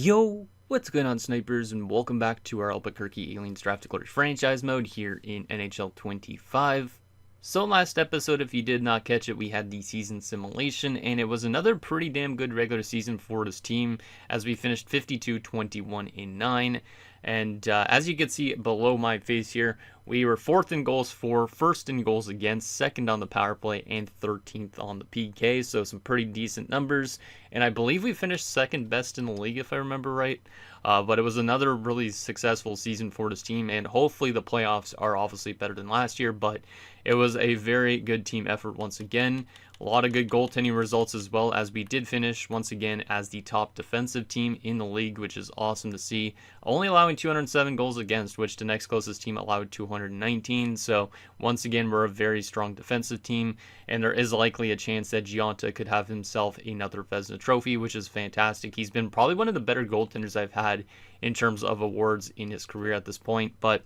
Yo, what's going on, snipers, and welcome back to our Albuquerque Aliens Draft Declared franchise mode here in NHL 25. So last episode, if you did not catch it, we had the season simulation, and it was another pretty damn good regular season for this team, as we finished 52-21-9. And as you can see below my face here, we were 4th in goals for, 1st in goals against, 2nd on the power play, and 13th on the PK. So some pretty decent numbers. And I believe we finished 2nd best in the league, if I remember right. But it was another really successful season for this team. And hopefully the playoffs are obviously better than last year. But it was a very good team effort once again. A lot of good goaltending results as well, as we did finish once again as the top defensive team in the league, which is awesome to see. Only allowing 207 goals against, which the next closest team allowed 219. So once again, we're a very strong defensive team, and there is likely a chance that Gionta could have himself another Vezina trophy, which is fantastic. He's been probably one of the better goaltenders I've had in terms of awards in his career at this point, but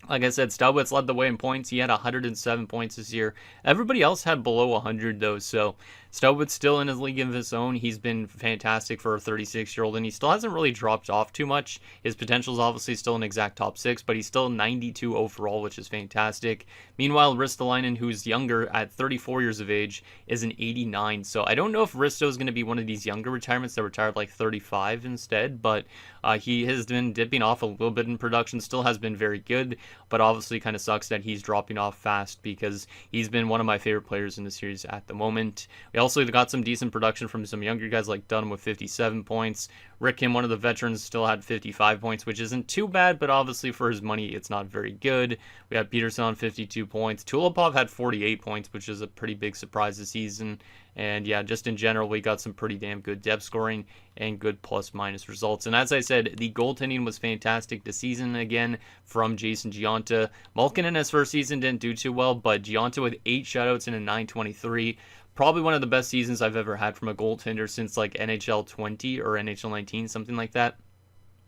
like I said, Stubwitz led the way in points. He had 107 points this year. Everybody else had below 100, though, so Stubwitz still in his league of his own. He's been fantastic for a 36-year-old, and he still hasn't really dropped off too much. His potential is obviously still an exact top 6, but he's still 92 overall, which is fantastic. Meanwhile, Ristolainen, who's younger at 34 years of age, is an 89. So I don't know if Risto is going to be one of these younger retirements that retired like 35 instead, but he has been dipping off a little bit in production. Still has been very good, but obviously kind of sucks that he's dropping off fast because he's been one of my favorite players in the series at the moment. We also got some decent production from some younger guys like Dunham with 57 points. Rick Kim, one of the veterans, still had 55 points, which isn't too bad, but obviously for his money, it's not very good. We had Peterson on 52 points. Tulipov had 48 points, which is a pretty big surprise this season. And yeah, just in general, we got some pretty damn good depth scoring and good plus-minus results. And as I said, the goaltending was fantastic this season again from Jason Gionta. Malkin in his first season didn't do too well, but Gionta with 8 shutouts and a .923. Probably one of the best seasons I've ever had from a goaltender since like NHL 20 or NHL 19, something like that.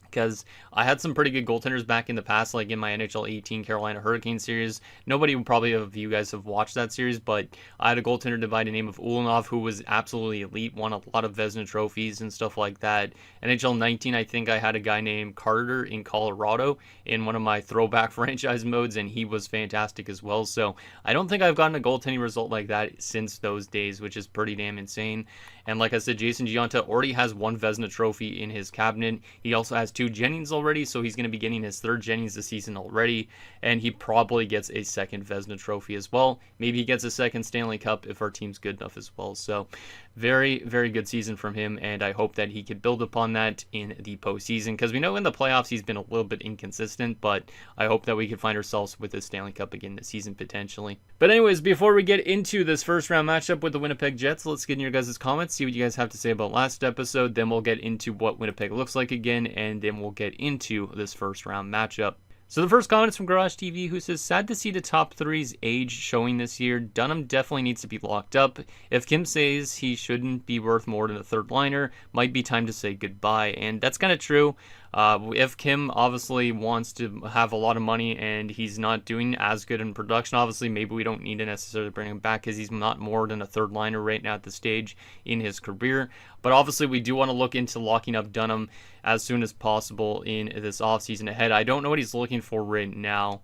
Because I had some pretty good goaltenders back in the past, like in my NHL 18 Carolina Hurricane series. Nobody probably of you guys have watched that series, but I had a goaltender by the name of Ulanov who was absolutely elite, won a lot of Vezina trophies and stuff like that. NHL 19, I think I had a guy named Carter in Colorado in one of my throwback franchise modes, and he was fantastic as well. So I don't think I've gotten a goaltending result like that since those days, which is pretty damn insane. And like I said, Jason Gionta already has 1 Vezina trophy in his cabinet. He also has 2 Jennings already, so he's going to be getting his 3rd Jennings this season already, and he probably gets a 2nd Vezina trophy as well. Maybe he gets a 2nd Stanley Cup if our team's good enough as well. So very, very good season from him, and I hope that he could build upon that in the postseason, because we know in the playoffs he's been a little bit inconsistent, but I hope that we can find ourselves with a Stanley Cup again this season potentially. But anyways, before we get into this first round matchup with the Winnipeg Jets, let's get in your guys' comments, see what you guys have to say about last episode, then we'll get into what Winnipeg looks like again, and then we'll get into this first round matchup. So the first comment is from Garage TV, who says, sad to see the top 3's age showing this year. Dunham definitely needs to be locked up. If Kim says he shouldn't be worth more than a 3rd liner, might be time to say goodbye. And that's kind of true. If Kim obviously wants to have a lot of money and he's not doing as good in production, obviously maybe we don't need to necessarily bring him back because he's not more than a 3rd liner right now at the stage in his career. But obviously we do want to look into locking up Dunham as soon as possible in this offseason ahead. I don't know what he's looking for right now.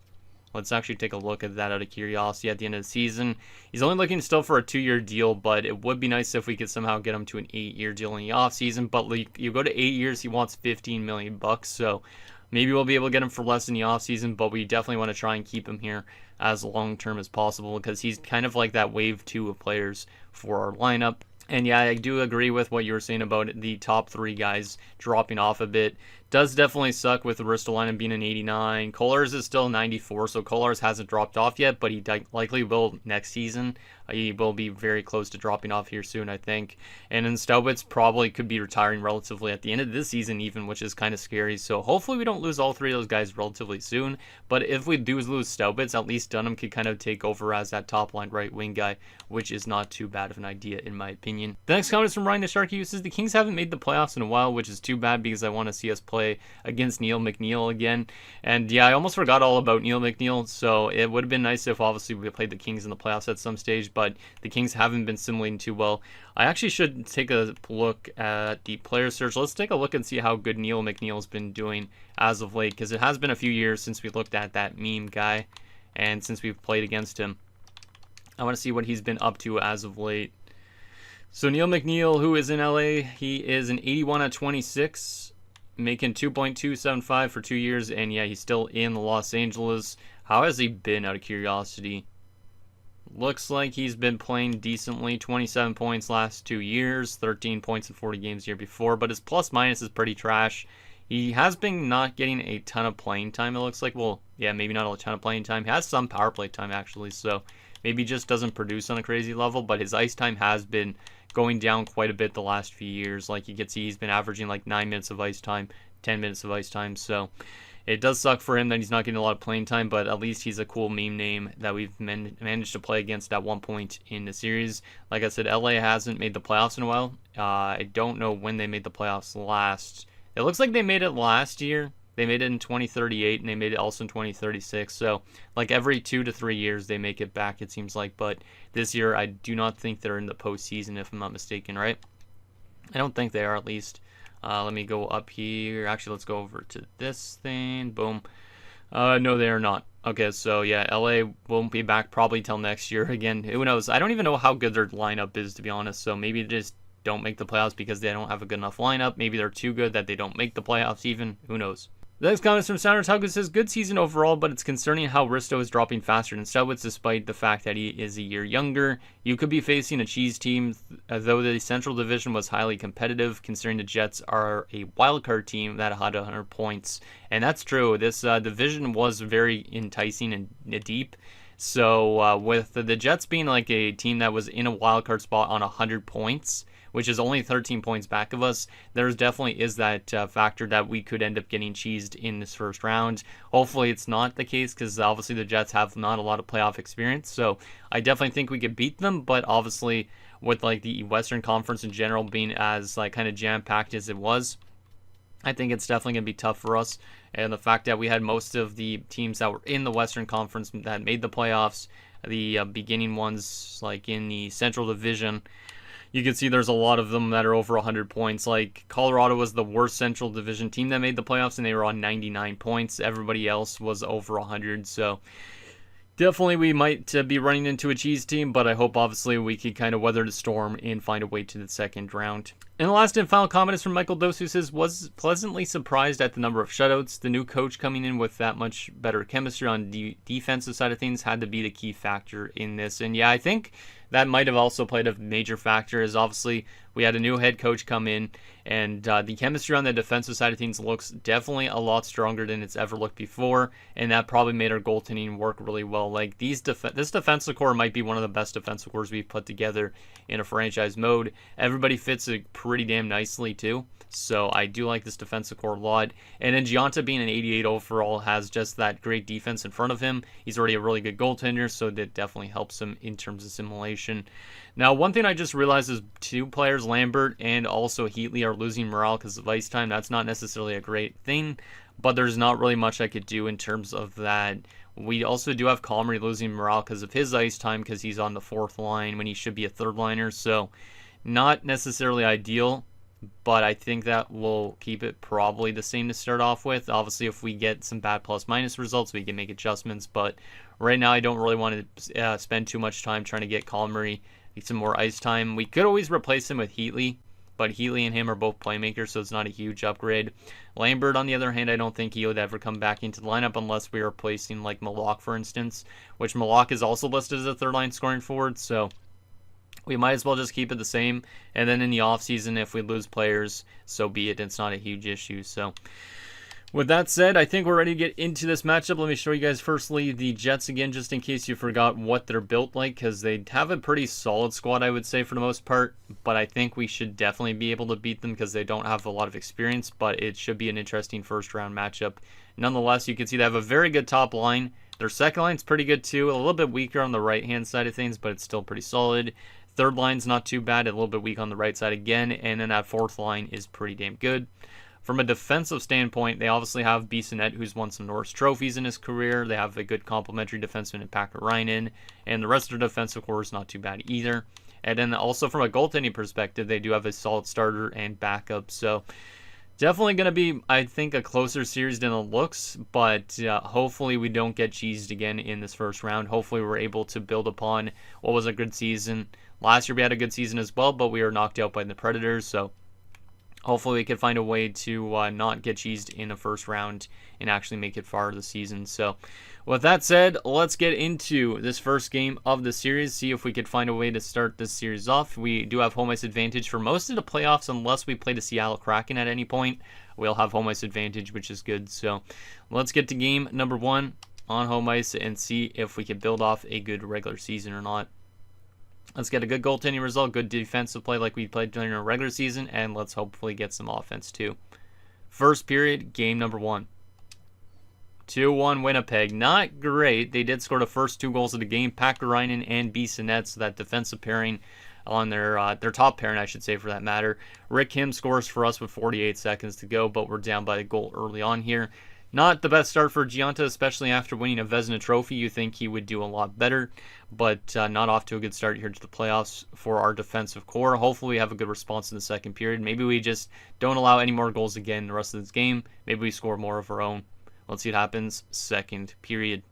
Let's actually take a look at that out of curiosity at the end of the season. He's only looking still for a 2-year deal, but it would be nice if we could somehow get him to an 8-year deal in the offseason. But like, you go to 8 years, he wants $15 million bucks, so maybe we'll be able to get him for less in the offseason, but we definitely want to try and keep him here as long-term as possible because he's kind of like that wave 2 of players for our lineup. And yeah, I do agree with what you were saying about the top 3 guys dropping off a bit. Does definitely suck with Ristolainen being an 89. Kolarz is still 94, so Kolarz hasn't dropped off yet, but he likely will next season. He will be very close to dropping off here soon, I think. And then Stubwitz probably could be retiring relatively at the end of this season even, which is kind of scary. So hopefully we don't lose all 3 of those guys relatively soon. But if we do lose Stubwitz, at least Dunham could kind of take over as that top line right wing guy, which is not too bad of an idea in my opinion. The next comment is from Ryan the Sharky, who says the Kings haven't made the playoffs in a while, which is too bad because I want to see us play play against Neil McNeil again. And yeah, I almost forgot all about Neil McNeil, so it would have been nice if obviously we played the Kings in the playoffs at some stage, but the Kings haven't been simulating too well. I actually should take a look at the player search. Let's take a look and see how good Neil McNeil's been doing as of late, because it has been a few years since we looked at that meme guy and since we've played against him. I want to see what he's been up to as of late. So Neil McNeil, who is in LA, he is an 81 at 26, making 2.275 for 2 years, and yeah, he's still in Los Angeles. How has he been, out of curiosity? Looks like he's been playing decently. 27 points last 2 years, 13 points in 40 games the year before, but his plus minus is pretty trash. He has been not getting a ton of playing time, it looks like. Well, yeah, maybe not a ton of playing time. He has some power play time, actually, so maybe just doesn't produce on a crazy level, but his ice time has been going down quite a bit the last few years. Like you can see, he's been averaging like 9 minutes of ice time, 10 minutes of ice time, so it does suck for him that he's not getting a lot of playing time, but at least he's a cool meme name that we've managed to play against at one point in the series. Like I said, LA hasn't made the playoffs in a while. I don't know when they made the playoffs last. It looks like they made it last year. They made it in 2038, and they made it also in 2036. So, like every 2 to 3 years, they make it back, it seems like. But this year, I do not think they're in the postseason, if I'm not mistaken, right? I don't think they are, at least. Let me go up here. Actually, let's go over to this thing. Boom. No, they are not. Okay, so yeah, LA won't be back probably till next year. Again, who knows? I don't even know how good their lineup is, to be honest. So maybe just don't make the playoffs because they don't have a good enough lineup. Maybe they're too good that they don't make the playoffs even. Who knows? The next comment is from Sounders Hug. Says, good season overall, but it's concerning how Risto is dropping faster than Stowitz despite the fact that he is a year younger. You could be facing a cheese team, though the Central Division was highly competitive, considering the Jets are a wildcard team that had 100 points. And that's true. This division was very enticing and deep. So with the Jets being like a team that was in a wildcard spot on 100 points, which is only 13 points back of us, there's definitely is that factor that we could end up getting cheesed in this first round. Hopefully it's not the case, because obviously the Jets have not a lot of playoff experience, so I definitely think we could beat them, but obviously with like the Western Conference in general being as like kind of jam-packed as it was, I think it's definitely going to be tough for us. And the fact that we had most of the teams that were in the Western Conference that made the playoffs, the beginning ones like in the Central Division, you can see there's a lot of them that are over 100 points. Like Colorado was the worst Central Division team that made the playoffs, and they were on 99 points. Everybody else was over 100. So definitely we might be running into a cheese team, but I hope obviously we can kind of weather the storm and find a way to the second round. And the last and final comment is from Michael Dos, who says, was pleasantly surprised at the number of shutouts. The new coach coming in with that much better chemistry on the defensive side of things had to be the key factor in this. And yeah, I think that might have also played a major factor, is obviously we had a new head coach come in, and the chemistry on the defensive side of things looks definitely a lot stronger than it's ever looked before, and that probably made our goaltending work really well. Like this defensive core might be one of the best defensive cores we've put together in a franchise mode. Everybody fits it pretty damn nicely too, so I do like this defensive core a lot. And then Gianta being an 88 overall has just that great defense in front of him. He's already a really good goaltender, so that definitely helps him in terms of simulation. Now, one thing I just realized is two players, Lambert and also Heatley, are losing morale because of ice time. That's not necessarily a great thing, but there's not really much I could do in terms of that. We also do have Comrie losing morale because of his ice time, because he's on the fourth line when he should be a third liner. So not necessarily ideal, but I think that will keep it probably the same to start off with. Obviously, if we get some bad plus-minus results, we can make adjustments, but right now I don't really want to spend too much time trying to get Comrie some more ice time. We could always replace him with Heatley, but Heatley and him are both playmakers, so it's not a huge upgrade. Lambert, on the other hand, I don't think he would ever come back into the lineup unless we are replacing like Malak, for instance, which Malak is also listed as a third-line scoring forward, so we might as well just keep it the same. And then in the offseason, if we lose players, so be it. It's not a huge issue. So with that said, I think we're ready to get into this matchup. Let me show you guys firstly the Jets again, just in case you forgot what they're built like, because they have a pretty solid squad, I would say, for the most part. But I think we should definitely be able to beat them because they don't have a lot of experience, but it should be an interesting first-round matchup. Nonetheless, you can see they have a very good top line. Their second line's pretty good too, a little bit weaker on the right-hand side of things, but it's still pretty solid. Third line's not too bad, a little bit weak on the right side again, and then that fourth line is pretty damn good. From a defensive standpoint, they obviously have Bissonnette, who's won some Norris trophies in his career. They have a good complementary defenseman in Packer-Reinen, and the rest of their defensive core is not too bad either. And then also from a goaltending perspective, they do have a solid starter and backup. So definitely going to be, I think, a closer series than it looks, but hopefully we don't get cheesed again in this first round. Hopefully we're able to build upon what was a good season. Last year we had a good season as well, but we were knocked out by the Predators, so hopefully we can find a way to not get cheesed in the first round and actually make it far the season. So with that said, let's get into this first game of the series, see if we could find a way to start this series off. We do have home ice advantage for most of the playoffs unless we play the Seattle Kraken at any point. We'll have home ice advantage, which is good. So let's get to game number 1 on home ice and see if we can build off a good regular season or not. Let's get a good goaltending result, good defensive play like we played during our regular season, and let's hopefully get some offense too. First period, game number 1. 2-1 Winnipeg. Not great. They did score the first 2 goals of the game, Packer-Reinen and Bissonnette, so that defensive pairing on their top pairing, I should say, for that matter. Rick Kim scores for us with 48 seconds to go, but we're down by a goal early on here. Not the best start for Gionta, especially after winning a Vezina trophy. You think he would do a lot better, but not off to a good start here to the playoffs for our defensive core. Hopefully we have a good response in the second period. Maybe we just don't allow any more goals again the rest of this game. Maybe we score more of our own. Let's see what happens. Second period.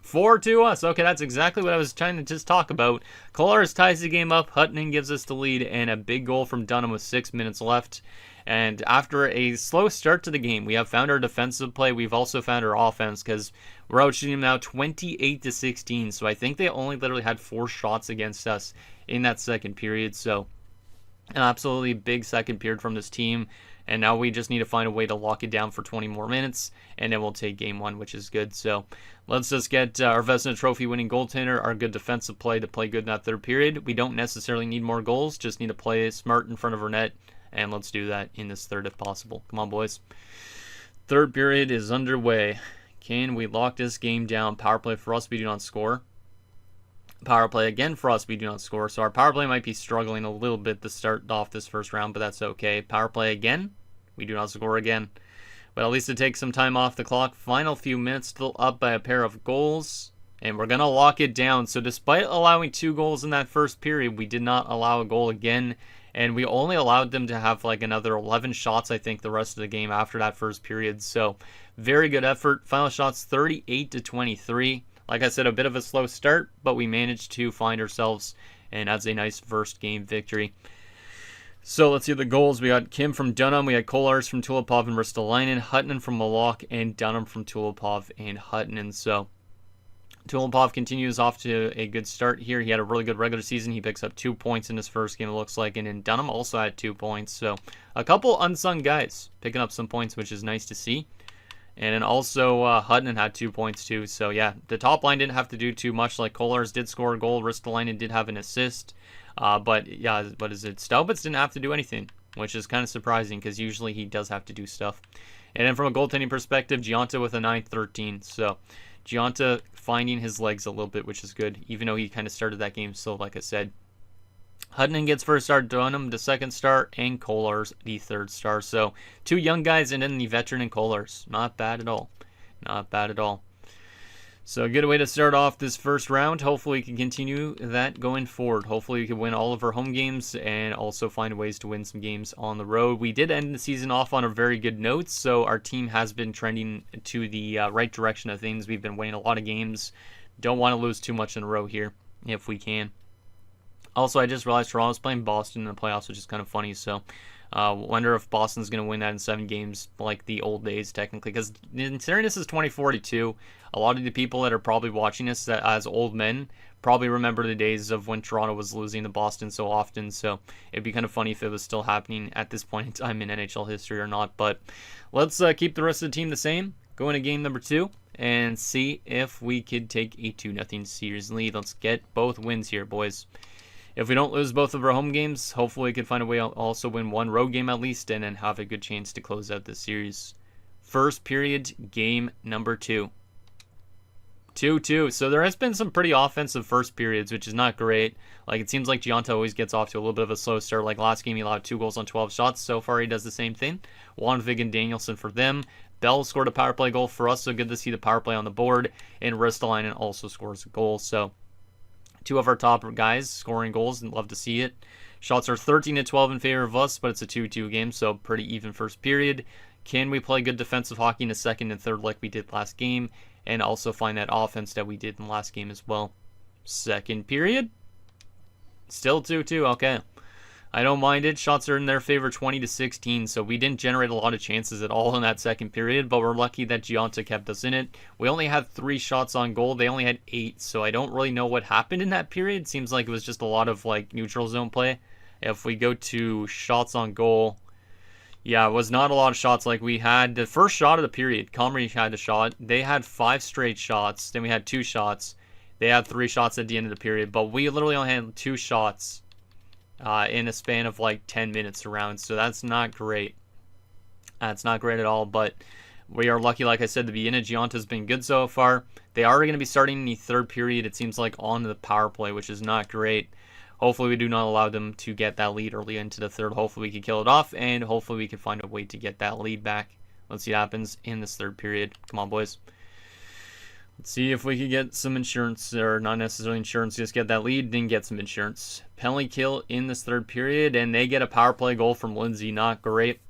4 to us. Okay, that's exactly what I was trying to just talk about. Kolarz ties the game up. Hutton gives us the lead, and a big goal from Dunham with 6 minutes left. And after a slow start to the game, we have found our defensive play. We've also found our offense because we're out shooting them now 28-16. So I think they only literally had 4 shots against us in that second period. So an absolutely big second period from this team. And now we just need to find a way to lock it down for 20 more minutes, and then we'll take game 1, which is good. So let's just get our Vezina Trophy winning goaltender, our good defensive play to play good in that third period. We don't necessarily need more goals, just need to play smart in front of our net, and let's do that in this third if possible. Come on, boys. Third period is underway. Can we lock this game down? Power play for us, we do not score. Power play again for us, we do not score. So our power play might be struggling a little bit to start off this first round, but that's okay. Power play again, we do not score again. But at least it takes some time off the clock. Final few minutes, still up by a pair of goals. And we're going to lock it down. So despite allowing 2 goals in that first period, we did not allow a goal again. And we only allowed them to have like another 11 shots, I think, the rest of the game after that first period. So very good effort. Final shots 38-23. Like I said, a bit of a slow start, but we managed to find ourselves, and that's a nice first game victory. So let's see the goals. We got Kim from Dunham. We had Kolarz from Tulipov and Ristolainen, Hutton from Malak, and Dunham from Tulipov and Hutton. And so Tulipov continues off to a good start here. He had a really good regular season. He picks up 2 points in his first game, it looks like. And then Dunham also had 2 points. So a couple unsung guys picking up some points, which is nice to see. And then also Hutton had 2 points too. So yeah, the top line didn't have to do too much. Like Kolarz did score a goal. Ristolainen did have an assist. But yeah, what is it? Staubitz didn't have to do anything, which is kind of surprising because usually he does have to do stuff. And then from a goaltending perspective, Gionta with a 9-13. So Gionta finding his legs a little bit, which is good, even though he kind of started that game slow, like I said. Hutton gets first star, Dunham the second star, and Kolarz the third star. So 2 young guys and then the veteran and Kolarz. Not bad at all. Not bad at all. So a good way to start off this first round. Hopefully we can continue that going forward. Hopefully we can win all of our home games and also find ways to win some games on the road. We did end the season off on a very good note, so our team has been trending to the right direction of things. We've been winning a lot of games. Don't want to lose too much in a row here if we can. Also, I just realized Toronto's playing Boston in the playoffs, which is kind of funny. So, wonder if Boston's going to win that in 7 games, like the old days, technically. Because considering this is 2042, a lot of the people that are probably watching this as old men probably remember the days of when Toronto was losing to Boston so often. So, it'd be kind of funny if it was still happening at this point in time in NHL history or not. But let's keep the rest of the team the same. Go into game number 2 and see if we could take a 2-0 series lead. Let's get both wins here, boys. If we don't lose both of our home games, hopefully we can find a way to also win 1 road game at least and then have a good chance to close out this series. First period, game number 2. 2-2. So there has been some pretty offensive first periods, which is not great. Like, it seems like Gianta always gets off to a little bit of a slow start. Like, last game, he allowed 2 goals on 12 shots. So far, he does the same thing. Wanvig and Danielson for them. Bell scored a power play goal for us, so good to see the power play on the board. And Ristolainen also scores a goal. So, 2 of our top guys scoring goals, and love to see it. Shots are 13-12 in favor of us, but it's a 2-2 game, so pretty even first period. Can we play good defensive hockey in the second and third like we did last game? And also find that offense that we did in the last game as well. Second period. Still 2-2. Okay. I don't mind it. Shots are in their favor 20-16. So we didn't generate a lot of chances at all in that second period. But we're lucky that Gianta kept us in it. We only had 3 shots on goal. They only had 8. So I don't really know what happened in that period. Seems like it was just a lot of like neutral zone play. If we go to shots on goal. Yeah, it was not a lot of shots. Like, we had the first shot of the period. Comrie had a shot. They had 5 straight shots. Then we had 2 shots. They had 3 shots at the end of the period. But we literally only had 2 shots in a span of like 10 minutes around. So that's not great. That's not great at all. But we are lucky, like I said, the beginning of Gianta has been good so far. They are going to be starting in the third period, it seems like, on the power play, which is not great. Hopefully we do not allow them to get that lead early into the third. Hopefully we can kill it off, and hopefully we can find a way to get that lead back. Let's see what happens in this third period. Come on, boys. Let's see if we can get some insurance, or not necessarily insurance, just get that lead, then get some insurance. Penalty kill in this third period, and they get a power play goal from Lindsay. Not great,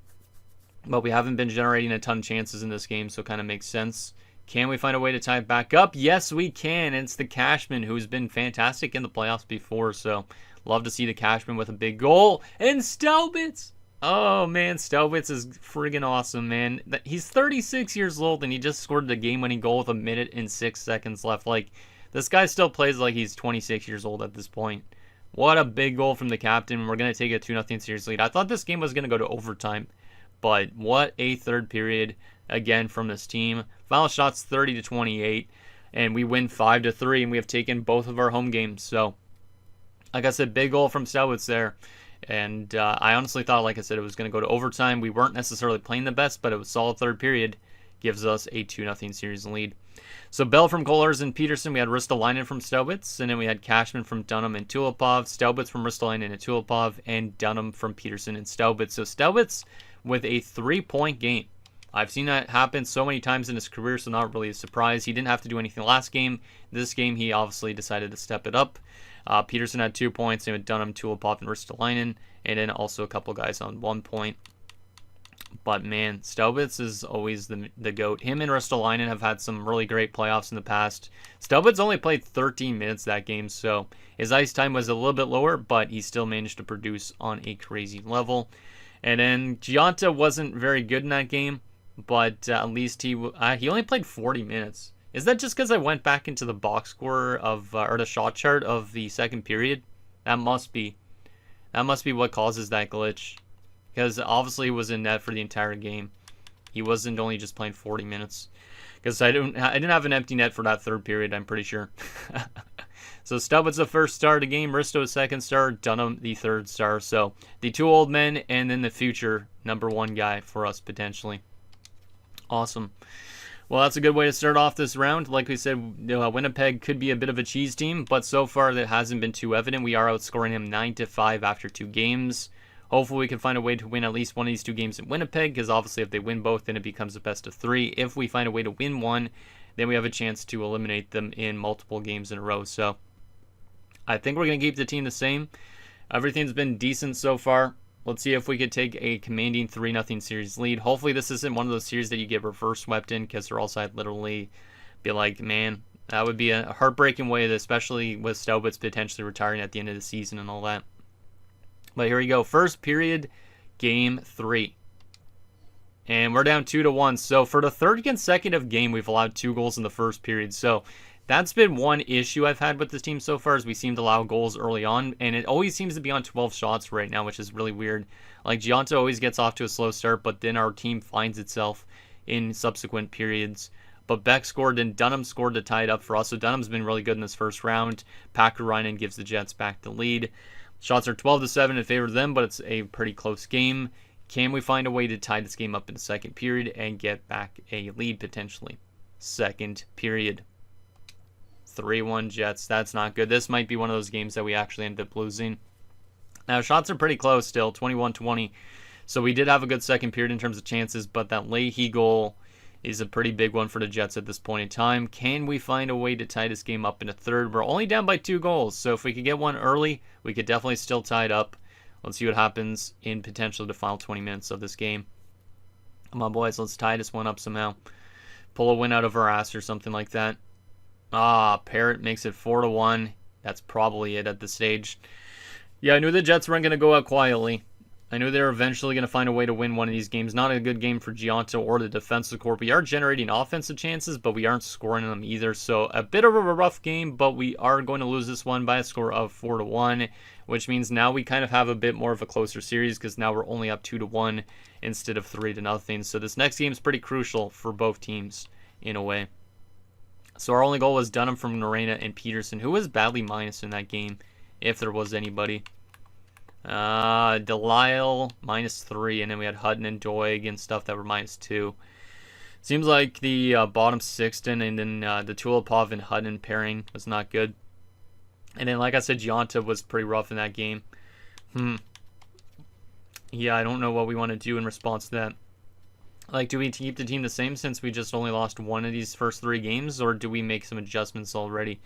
but we haven't been generating a ton of chances in this game, so it kind of makes sense. Can we find a way to tie it back up? Yes, we can. It's the Cashman, who's been fantastic in the playoffs before. So, love to see the Cashman with a big goal. And Staubitz! Oh, man, Staubitz is friggin' awesome, man. He's 36 years old, and he just scored the game-winning goal with 1 minute and 6 seconds left. Like, this guy still plays like he's 26 years old at this point. What a big goal from the captain. We're going to take a 2-0 series lead. I thought this game was going to go to overtime, but what a third period. Again from this team. Final shots 30-28, and we win 5-3, and we have taken both of our home games. So, like I said, big goal from Staubitz there. And I honestly thought, like I said, it was going to go to overtime. We weren't necessarily playing the best, but it was solid third period. Gives us a 2-0 series lead. So Bell from Kohlers and Peterson. We had Ristolainen from Staubitz, and then we had Cashman from Dunham and Tulipov, Staubitz from Ristolainen and Tulipov, and Dunham from Peterson and Staubitz. So Staubitz with a 3-point game. I've seen that happen so many times in his career, so not really a surprise. He didn't have to do anything last game. This game, he obviously decided to step it up. Peterson had 2 points, and with Dunham, Tulipov, and Ristolainen, and then also a couple guys on 1 point. But man, Staubitz is always the GOAT. Him and Ristolainen have had some really great playoffs in the past. Staubitz only played 13 minutes that game, so his ice time was a little bit lower, but he still managed to produce on a crazy level. And then Gianta wasn't very good in that game. But at least he only played 40 minutes. Is that just because I went back into the box score of or the shot chart of the second period? That must be what causes that glitch. Because obviously he was in net for the entire game. He wasn't only just playing 40 minutes. Because I didn't have an empty net for that third period, I'm pretty sure. So Staubitz the first star of the game, Risto the second star, Dunham the third star. So the 2 old men, and then the future #1 guy for us potentially. Awesome. Well, that's a good way to start off this round. Like we said, Winnipeg could be a bit of a cheese team, but so far that hasn't been too evident. We are outscoring him 9-5 after 2 games. Hopefully we can find a way to win at least one of these 2 games in Winnipeg, because obviously if they win both, then it becomes a best of 3. If we find a way to win one, then we have a chance to eliminate them in multiple games in a row. So I think we're going to keep the team the same. Everything's been decent so far. Let's see if we could take a commanding 3-0 series lead. Hopefully this isn't one of those series that you get reverse swept in, because or else I'd literally be like, man, that would be a heartbreaking way, especially with Staubitz potentially retiring at the end of the season and all that. But here we go. First period, game 3. And we're down 2-1. So for the third consecutive game, we've allowed 2 goals in the first period. So that's been one issue I've had with this team so far, is we seem to allow goals early on, and it always seems to be on 12 shots right now, which is really weird. Like, Gianta always gets off to a slow start, but then our team finds itself in subsequent periods. But Beck scored, and Dunham scored to tie it up for us, so Dunham's been really good in this first round. Pakarainen gives the Jets back the lead. Shots are 12-7 in favor of them, but it's a pretty close game. Can we find a way to tie this game up in the second period and get back a lead potentially? Second period. 3-1 Jets. That's not good. This might be one of those games that we actually end up losing. Now, shots are pretty close still, 21-20. So we did have a good second period in terms of chances, but that Leahy goal is a pretty big one for the Jets at this point in time. Can we find a way to tie this game up in a third? We're only down by 2 goals, so if we could get one early, we could definitely still tie it up. Let's see what happens in potentially the final 20 minutes of this game. Come on, boys, let's tie this one up somehow. Pull a win out of our ass or something like that. Parrott makes it 4-1. That's probably it at this stage. Yeah, I knew the Jets weren't going to go out quietly. I knew they were eventually going to find a way to win one of these games. Not a good game for Giunta or the defensive corps. We are generating offensive chances, but we aren't scoring them either. So a bit of a rough game, but we are going to lose this one by a score of 4-1, which means now we kind of have a bit more of a closer series because now we're only up 2-1 instead of 3-0. So this next game is pretty crucial for both teams in a way. So our only goal was Dunham from Norena and Peterson, who was badly minus in that game, if there was anybody. Delisle -3, and then we had Hutton and Doig and stuff that were -2. Seems like the bottom Sexton and then the Tulipov and Hutton pairing was not good. And then, like I said, Giunta was pretty rough in that game. Yeah, I don't know what we want to do in response to that. Like, do we keep the team the same since we just only lost one of these first 3 games, or do we make some adjustments already?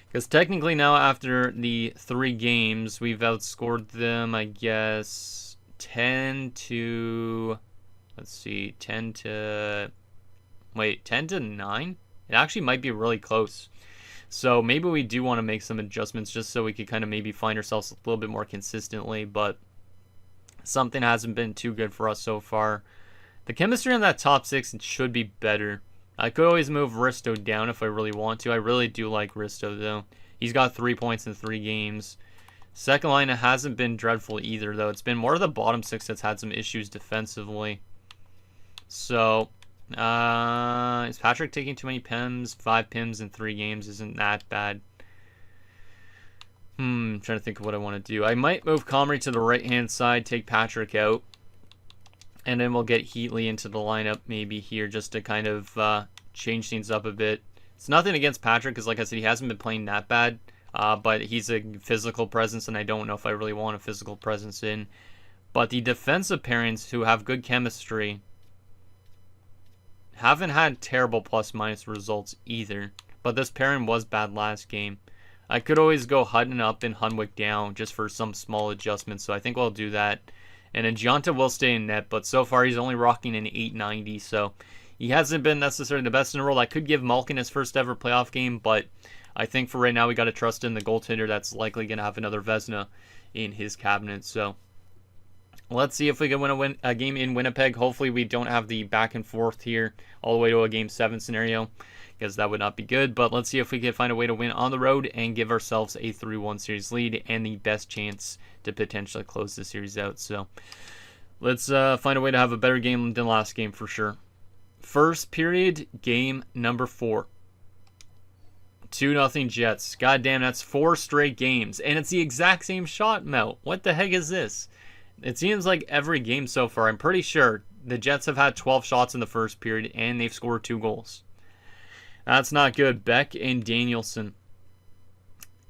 Because technically now after the 3 games, we've outscored them, I guess, 10 to 9? It actually might be really close. So maybe we do want to make some adjustments just so we could kind of maybe find ourselves a little bit more consistently, but something hasn't been too good for us so far. The chemistry on that top 6 should be better. I could always move Risto down if I really want to. I really do like Risto, though. He's got 3 points in 3 games. Second line hasn't been dreadful either, though. It's been more of the bottom 6 that's had some issues defensively. So, is Patrick taking too many PIMs? 5 PIMs in 3 games isn't that bad. I'm trying to think of what I want to do. I might move Comrie to the right-hand side, take Patrick out. And then we'll get Heatley into the lineup maybe here just to kind of change things up a bit. It's nothing against Patrick because, like I said, he hasn't been playing that bad. But he's a physical presence, and I don't know if I really want a physical presence in. But the defensive pairings who have good chemistry haven't had terrible plus-minus results either. But this pairing was bad last game. I could always go Hutton up and Hunwick down just for some small adjustments, so I think we'll do that. And then Giunta will stay in net, but so far he's only rocking an 890, so he hasn't been necessarily the best in the world. I could give Malkin his first ever playoff game, but I think for right now we got to trust in the goaltender that's likely going to have another Vezina in his cabinet. So let's see if we can win a game in Winnipeg. Hopefully we don't have the back and forth here all the way to a Game 7 scenario, because that would not be good. But let's see if we can find a way to win on the road and give ourselves a 3-1 series lead and the best chance to potentially close the series out. So let's find a way to have a better game than last game for sure. First period, game number 4. 2-0 Jets. God damn, that's 4 straight games. And it's the exact same shot, Mel. What the heck is this? It seems like every game so far, I'm pretty sure the Jets have had 12 shots in the first period and they've scored 2 goals. That's not good. Beck and Danielson.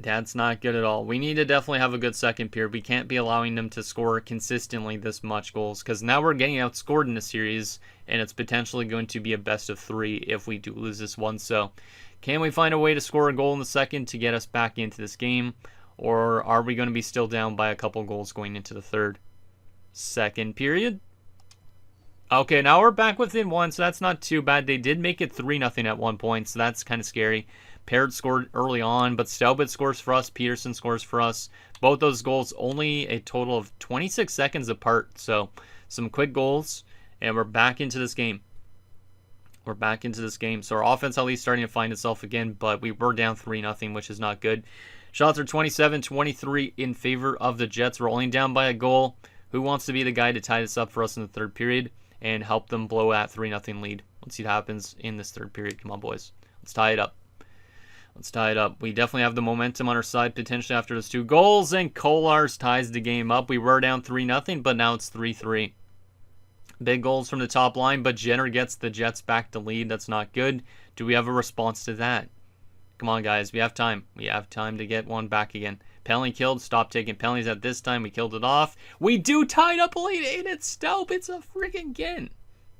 That's not good at all. We need to definitely have a good second period. We can't be allowing them to score consistently this much goals, because now we're getting outscored in the series, and it's potentially going to be a best of 3 if we do lose this one. So can we find a way to score a goal in the second to get us back into this game, or are we going to be still down by a couple goals going into the third? Second period. Okay, now we're back within 1, so that's not too bad. They did make it 3-0 at one point, so that's kind of scary. Parrott scored early on, but Stalbot scores for us. Peterson scores for us. Both those goals only a total of 26 seconds apart, so some quick goals, and we're back into this game. We're back into this game, so our offense at least starting to find itself again, but we were down 3-0, which is not good. Shots are 27-23 in favor of the Jets. We're only down by a goal. Who wants to be the guy to tie this up for us in the third period and help them blow that 3-0 lead? Let's see what happens in this third period. Come on, boys. Let's tie it up. Let's tie it up. We definitely have the momentum on our side potentially after those 2 goals, and Kolars ties the game up. We were down 3-0, but now it's 3-3. Big goals from the top line, but Jenner gets the Jets back to lead. That's not good. Do we have a response to that? Come on, guys. We have time. We have time to get one back again. Penalty killed. Stop taking penalties at this time. We killed it off. We do tie it up late, and it's Staubitz a freaking again.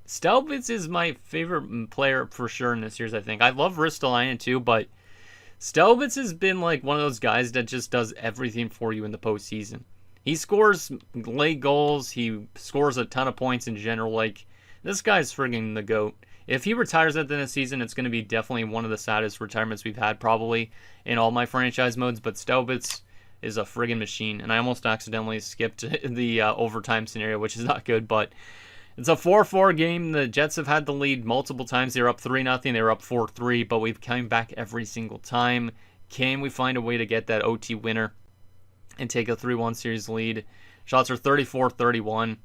Staubitz is my favorite player for sure in this series, I think. I love Ristolainen too, but Staubitz has been like one of those guys that just does everything for you in the postseason. He scores late goals. He scores a ton of points in general. Like, this guy's friggin' the GOAT. If he retires at the end of the season, it's going to be definitely one of the saddest retirements we've had probably in all my franchise modes. But Staubitz is a friggin' machine. And I almost accidentally skipped the overtime scenario, which is not good. But it's a 4-4 game. The Jets have had the lead multiple times. They were up 3-0. They were up 4-3. But we've come back every single time. Can we find a way to get that OT winner and take a 3-1 series lead? Shots are 34-31.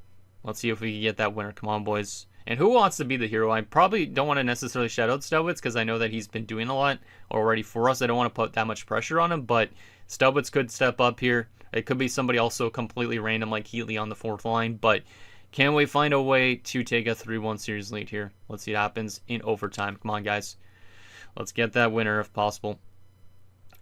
Let's see if we can get that winner. Come on, boys. And who wants to be the hero? I probably don't want to necessarily shout out Staubitz because I know that he's been doing a lot already for us. I don't want to put that much pressure on him, but Staubitz could step up here. It could be somebody also completely random like Heatley on the fourth line, but can we find a way to take a 3-1 series lead here? Let's see what happens in overtime. Come on, guys. Let's get that winner if possible.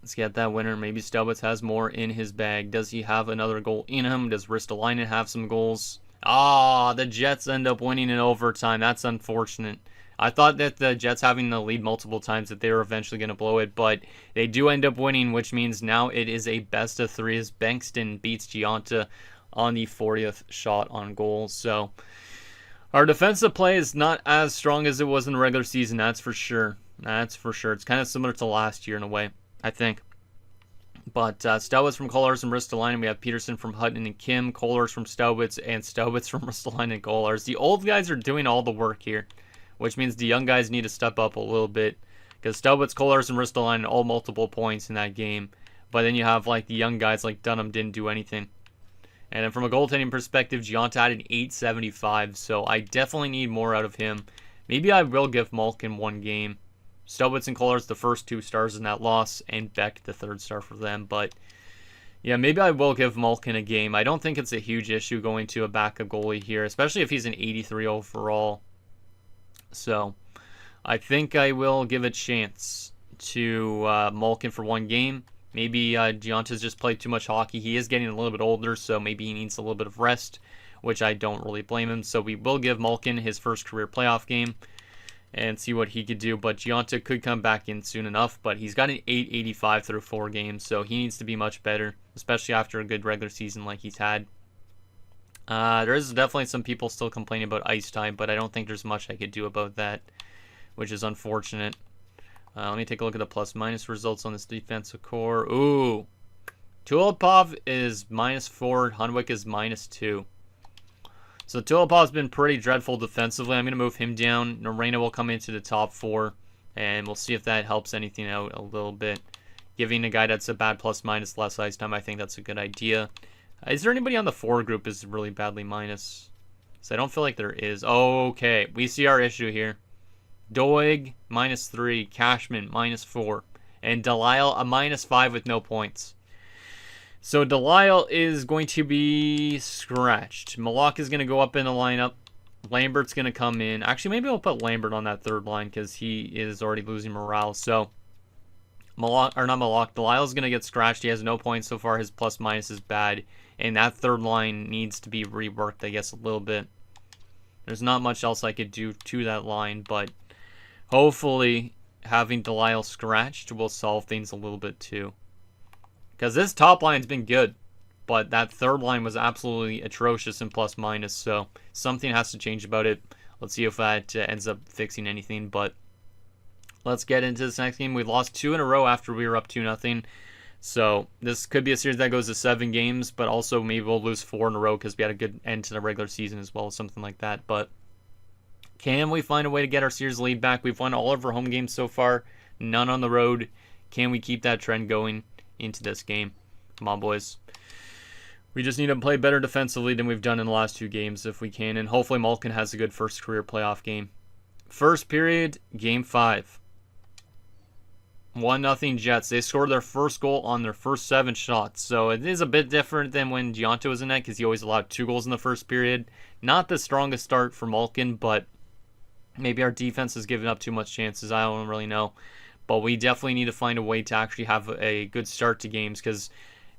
Let's get that winner. Maybe Staubitz has more in his bag. Does he have another goal in him? Does Ristolainen have some goals? The Jets end up winning in overtime. That's unfortunate. I thought that the Jets having the lead multiple times that they were eventually going to blow it, but they do end up winning, which means now it is a best of three as Bankston beats Gionta on the 40th shot on goal. So our defensive play is not as strong as it was in the regular season, that's for sure. That's for sure. It's kind of similar to last year in a way, I think. But Staubitz from Kolarz and Ristolainen. We have Peterson from Hutton and Kim. Kolarz from Staubitz and Staubitz from Ristolainen and Kolarz. The old guys are doing all the work here, which means the young guys need to step up a little bit. Because Staubitz, Kolarz, and Ristolainen all multiple points in that game. But then you have like the young guys like Dunham didn't do anything. And then from a goaltending perspective, Gionta had an 875. So I definitely need more out of him. Maybe I will give Malkin one game. Staubitz and Kolarz the first 2 stars in that loss, and Beck the 3rd star for them. But yeah, maybe I will give Malkin a game. I don't think it's a huge issue going to a backup goalie here, especially if he's an 83 overall. So I think I will give a chance to Malkin for one game. Maybe Gionta's just played too much hockey. He is getting a little bit older, so maybe he needs a little bit of rest, which I don't really blame him. So we will give Malkin his first career playoff game and see what he could do. But Gionta could come back in soon enough. But he's got an 885 through 4 games, so he needs to be much better, especially after a good regular season like he's had. There is definitely some people still complaining about ice time, but I don't think there's much I could do about that, which is unfortunate. Let me take a look at the plus-minus results on this defensive core. Ooh. Tulipov is -4. Hunwick is -2. So Tulipov's been pretty dreadful defensively. I'm going to move him down. Norena will come into the top 4, and we'll see if that helps anything out a little bit. Giving a guy that's a bad plus-minus less ice time, I think that's a good idea. Is there anybody on the 4 group is really badly minus? So I don't feel like there is. Okay, we see our issue here. Doig, -3. Cashman, -4. And Delisle, a -5 with no points. So Delisle is going to be scratched. Malak is going to go up in the lineup. Lambert's going to come in. Actually, maybe I'll put Lambert on that 3rd line because he is already losing morale. So Delisle is going to get scratched. He has no points so far. His plus-minus is bad. And that 3rd line needs to be reworked, I guess, a little bit. There's not much else I could do to that line, but hopefully having Delisle scratched will solve things a little bit too. Because this top line's been good, but that 3rd line was absolutely atrocious in plus-minus, so something has to change about it. Let's see if that ends up fixing anything, but let's get into this next game. We lost 2 in a row after we were up 2-0, so this could be a series that goes to 7 games, but also maybe we'll lose 4 in a row because we had a good end to the regular season as well, something like that. But can we find a way to get our series lead back? We've won all of our home games so far, none on the road. Can we keep that trend going into this game? Come on, boys. We just need to play better defensively than we've done in the last 2 games if we can, and hopefully Malkin has a good first career playoff game. First period, game 5. 1-0 Jets. They scored their first goal on their first 7 shots, so it is a bit different than when Gionta was in net because he always allowed 2 goals in the first period. Not the strongest start for Malkin, but maybe our defense is giving up too much chances. I don't really know. but we definitely need to find a way to actually have a good start to games, because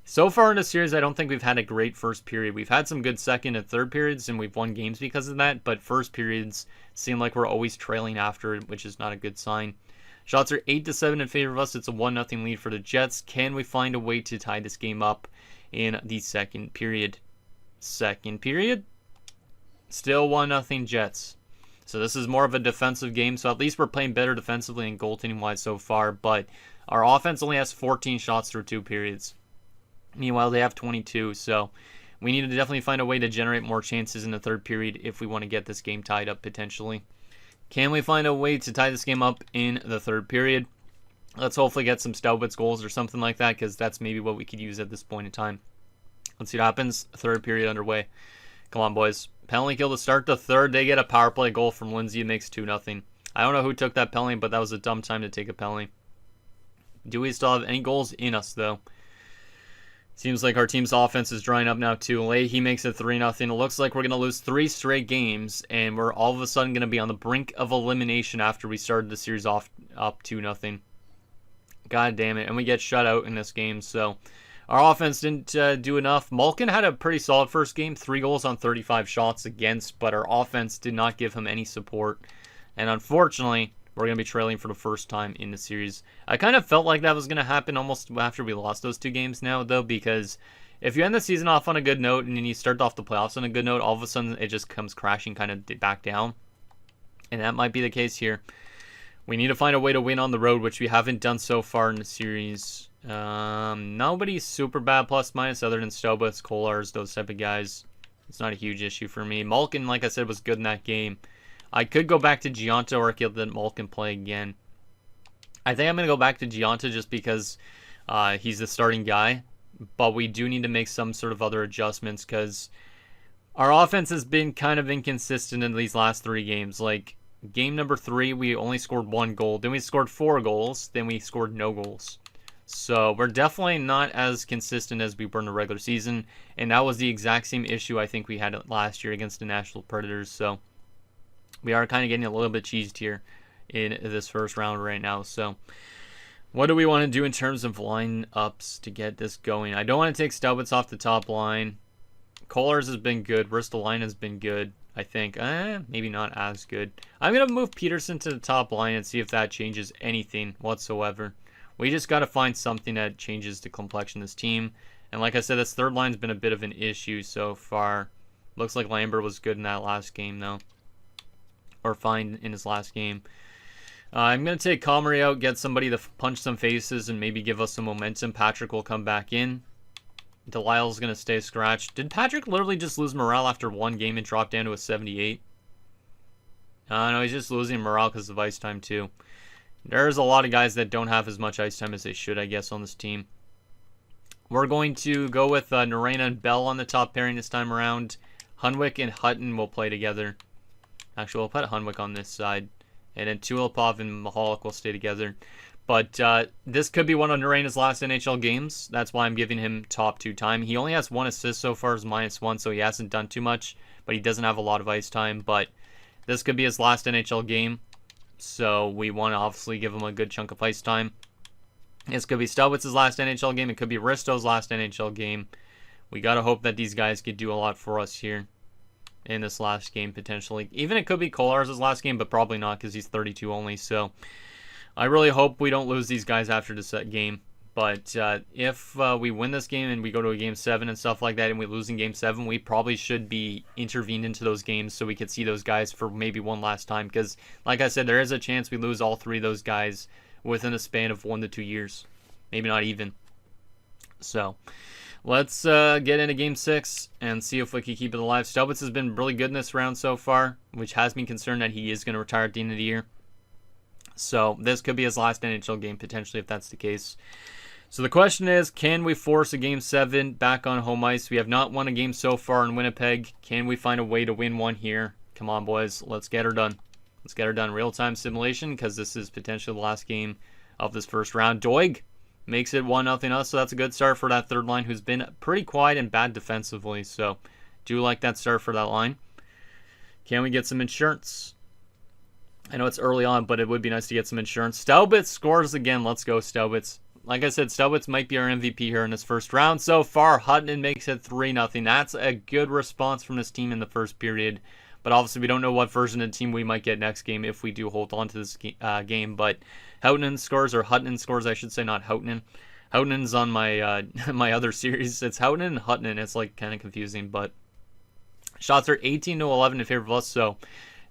so far in the series, I don't think we've had a great first period. We've had some good second and third periods, and we've won games because of that, but first periods seem like we're always trailing after it, which is not a good sign. Shots are 8-7 in favor of us. It's a 1-0 lead for the Jets. Can we find a way to tie this game up in the second period? Second period? Still 1-0 Jets. So this is more of a defensive game, so at least we're playing better defensively and goaltending-wise so far, but our offense only has 14 shots through 2 periods. Meanwhile, they have 22, so we need to definitely find a way to generate more chances in the third period if we want to get this game tied up potentially. Can we find a way to tie this game up in the third period? Let's hopefully get some Staubitz goals or something like that, because that's maybe what we could use at this point in time. Let's see what happens. Third period underway. Come on, boys. Penalty kill to start the third. They get a power play goal from Lindsay. It makes 2-0. I don't know who took that penalty, but that was a dumb time to take a penalty. Do we still have any goals in us, though? Seems like our team's offense is drying up now too. Leahy makes it 3-0. It looks like we're going to lose 3 straight games, and we're all of a sudden going to be on the brink of elimination after we started the series off up 2-0. God damn it. And we get shut out in this game, so our offense didn't do enough. Malkin had a pretty solid first game, 3 goals on 35 shots against, but our offense did not give him any support. And unfortunately, we're going to be trailing for the first time in the series. I kind of felt like that was going to happen almost after we lost those 2 games now, though, because if you end the season off on a good note and then you start off the playoffs on a good note, all of a sudden it just comes crashing kind of back down. And that might be the case here. We need to find a way to win on the road, which we haven't done so far in the series. Nobody's super bad plus minus other than Staubitz, Kolars, those type of guys. It's not a huge issue for me. Malkin, like I said, was good in that game. I could go back to Giunta or kill that Malkin play again. I think I'm going to go back to Giunta just because he's the starting guy. But we do need to make some sort of other adjustments because our offense has been kind of inconsistent in these last 3 games. Like, game number 3, we only scored 1 goal. Then we scored 4 goals. Then we scored no goals. So we're definitely not as consistent as we were in the regular season. And that was the exact same issue I think we had last year against the Nashville Predators. So we are kind of getting a little bit cheesed here in this first round right now. So what do we want to do in terms of lineups to get this going? I don't want to take Staubitz off the top line. Kolars has been good. Ristolainen has been good, I think. Maybe not as good. I'm going to move Peterson to the top line and see if that changes anything whatsoever. We just got to find something that changes the complexion of this team. And like I said, this third line's been a bit of an issue so far. Looks like Lambert was good in that last game, though. Or fine in his last game. I'm going to take Comrie out, get somebody to punch some faces, and maybe give us some momentum. Patrick will come back in. Delisle's going to stay scratched. Did Patrick literally just lose morale after 1 game and drop down to a 78? No, he's just losing morale because of ice time, too. There's a lot of guys that don't have as much ice time as they should, I guess, on this team. We're going to go with Norena and Bell on the top pairing this time around. Hunwick and Hutton will play together. Actually, we'll put Hunwick on this side. And then Tulipov and Mahalik will stay together. But this could be one of Norena's last NHL games. That's why I'm giving him top 2 time. He only has 1 assist so far as -1, so he hasn't done too much. But he doesn't have a lot of ice time. But this could be his last NHL game. So we want to obviously give him a good chunk of ice time. This could be Staubitz's last NHL game. It could be Risto's last NHL game. We got to hope that these guys could do a lot for us here in this last game, potentially. Even it could be Kolars' last game, but probably not because he's 32 only. So I really hope we don't lose these guys after this game. But if we win this game and we go to a Game 7 and stuff like that and we lose in Game 7, we probably should be intervened into those games so we could see those guys for maybe one last time. Because, like I said, there is a chance we lose all 3 of those guys within a span of 1 to 2 years. Maybe not even. So let's get into Game 6 and see if we can keep it alive. Staubitz has been really good in this round so far, which has me concerned that he is going to retire at the end of the year. So this could be his last NHL game, potentially, if that's the case. So the question is, can we force a Game 7 back on home ice? We have not won a game so far in Winnipeg. Can we find a way to win one here? Come on, boys. Let's get her done. Let's get her done. Real-time simulation, because this is potentially the last game of this first round. Doig makes it 1-0 us, so that's a good start for that third line, who's been pretty quiet and bad defensively. So do like that start for that line. Can we get some insurance? I know it's early on, but it would be nice to get some insurance. Staubitz scores again. Let's go, Staubitz. Like I said, Staubitz might be our MVP here in this first round. So far, Hutton makes it 3-0. That's a good response from this team in the first period. But obviously, we don't know what version of the team we might get next game if we do hold on to this game. But Hutton scores, I should say, not Houghton. Houghton's on my my other series. It's Houghton and Hutton. It's like kind of confusing. But shots are 18-11 in favor of us. So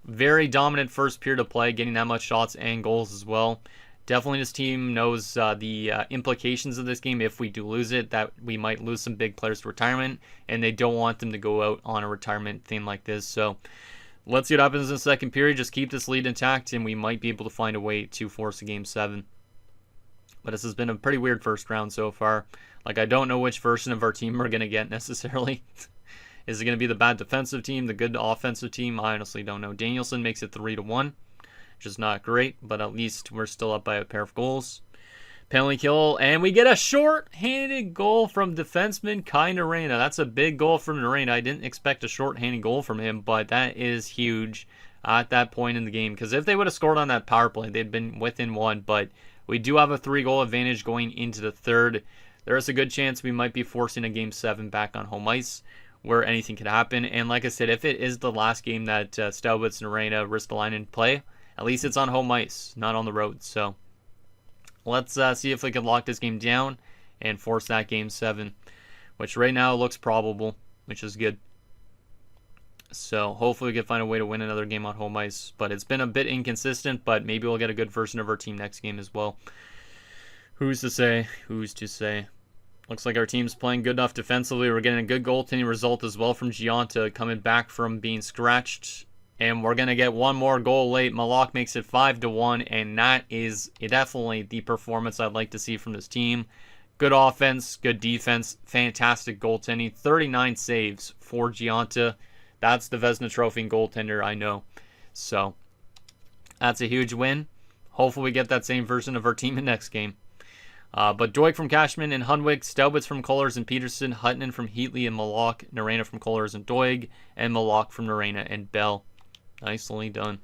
very dominant first period of play, getting that much shots and goals as well. Definitely this team knows the implications of this game if we do lose it, that we might lose some big players to retirement, and they don't want them to go out on a retirement thing like this. So let's see what happens in the second period. Just keep this lead intact, and we might be able to find a way to force a Game 7. But this has been a pretty weird first round so far. Like, I don't know which version of our team we're going to get necessarily. Is it going to be the bad defensive team, the good offensive team? I honestly don't know. Danielson makes it 3-1. Which is not great, but at least we're still up by a pair of goals. Penalty kill, and we get a short-handed goal from defenseman Kai Narena. That's a big goal from Narena. I didn't expect a short-handed goal from him, but that is huge at that point in the game. Because if they would have scored on that power play, they'd been within one. But we do have a 3-goal advantage going into the third. There is a good chance we might be forcing a Game 7 back on home ice, where anything could happen. And like I said, if it is the last game that Staubitz, Narena, Ristolainen play, at least it's on home ice, not on the road. So let's see if we can lock this game down and force that Game 7, which right now looks probable, which is good. So hopefully we can find a way to win another game on home ice. But it's been a bit inconsistent, but maybe we'll get a good version of our team next game as well. Who's to say? Who's to say? Looks like our team's playing good enough defensively. We're getting a good goaltending result as well from Gionta, coming back from being scratched. And we're going to get one more goal late. Malak makes it 5-1, and that is definitely the performance I'd like to see from this team. Good offense, good defense, fantastic goaltending. 39 saves for Gionta. That's the Vezina Trophy goaltender, I know. So, that's a huge win. Hopefully we get that same version of our team in next game. But Doig from Cashman and Hunwick, Staubitz from Kollars and Peterson, Hutton from Heatley and Malak, Narena from Kollars and Doig, and Malak from Narena and Bell. Nicely done.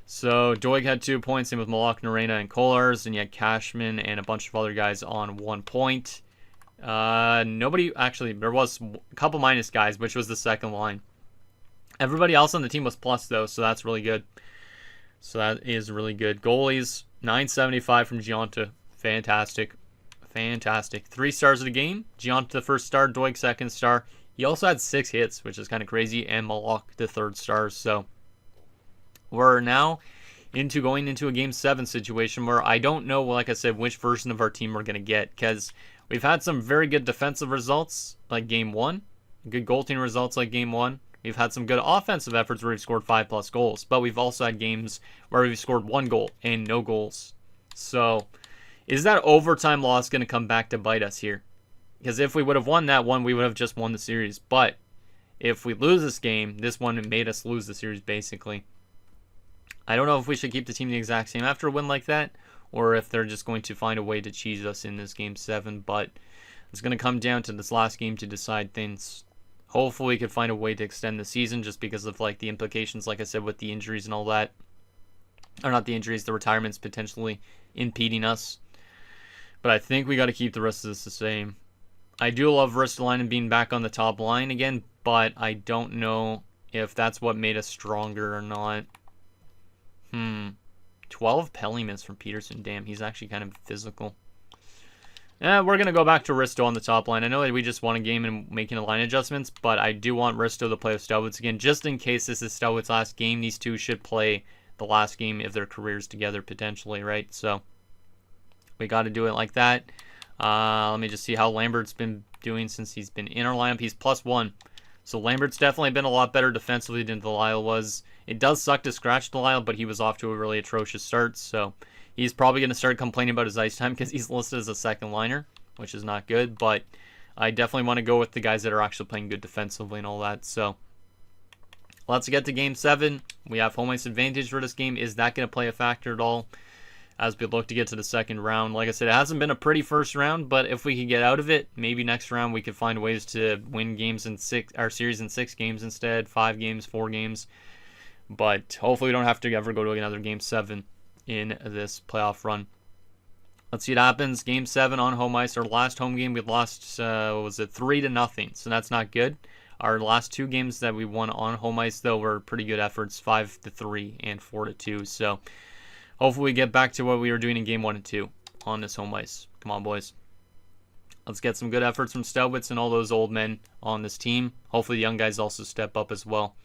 So Doig had 2 points, in with Malak, Narena, and Kollars, and you had Cashman and a bunch of other guys on 1 point. Nobody, actually, there was a couple minus guys, which was the second line. Everybody else on the team was plus, though, so that's really good. So that is really good. Goalies, 975 from Gionta. Fantastic. Fantastic. 3 stars of the game. Gionta the first star, Doig second star. He also had 6 hits, which is kind of crazy, and Malak the third star. So we're now going into a Game 7 situation where I don't know, like I said, which version of our team we're going to get, because we've had some very good defensive results like Game 1, good goaltending results like Game 1. We've had some good offensive efforts where we've scored 5+ goals, but we've also had games where we've scored 1 goal and no goals. So is that overtime loss going to come back to bite us here? Because if we would have won that one, we would have just won the series. But if we lose this game, this one made us lose the series, basically. I don't know if we should keep the team the exact same after a win like that, or if they're just going to find a way to cheese us in this Game 7. But it's going to come down to this last game to decide things. Hopefully we can find a way to extend the season, just because of like the implications, like I said, with the injuries and all that. Or not the injuries, the retirements potentially impeding us. But I think we got to keep the rest of this the same. I do love Ristolainen being back on the top line again, but I don't know if that's what made us stronger or not. 12 penalty minutes from Peterson. Damn, he's actually kind of physical. We're going to go back to Risto on the top line. I know that we just won a game and making the line adjustments, but I do want Risto to play with Staubitz again, just in case this is Staubitz's last game. These two should play the last game of their careers together, potentially, right? So we got to do it like that. Let me just see how Lambert's been doing since he's been in our lineup. He's +1. So Lambert's definitely been a lot better defensively than Delisle was. It does suck to scratch Delisle, but he was off to a really atrocious start. So he's probably going to start complaining about his ice time because he's listed as a second liner, which is not good. But I definitely want to go with the guys that are actually playing good defensively and all that. So let's get to Game 7. We have home ice advantage for this game. Is that going to play a factor at all as we look to get to the second round? Like I said, it hasn't been a pretty first round, but if we can get out of it, maybe next round we could find ways to win games in series in 6 games instead, 5 games, 4 games. But hopefully we don't have to ever go to another Game 7 in this playoff run. Let's see what happens. Game 7 on home ice. Our last home game we lost, 3-0. So that's not good. Our last 2 games that we won on home ice, though, were pretty good efforts, 5-3 and 4-2. So hopefully we get back to what we were doing in Game 1 and 2 on this home ice. Come on, boys. Let's get some good efforts from Staubitz and all those old men on this team. Hopefully the young guys also step up as well.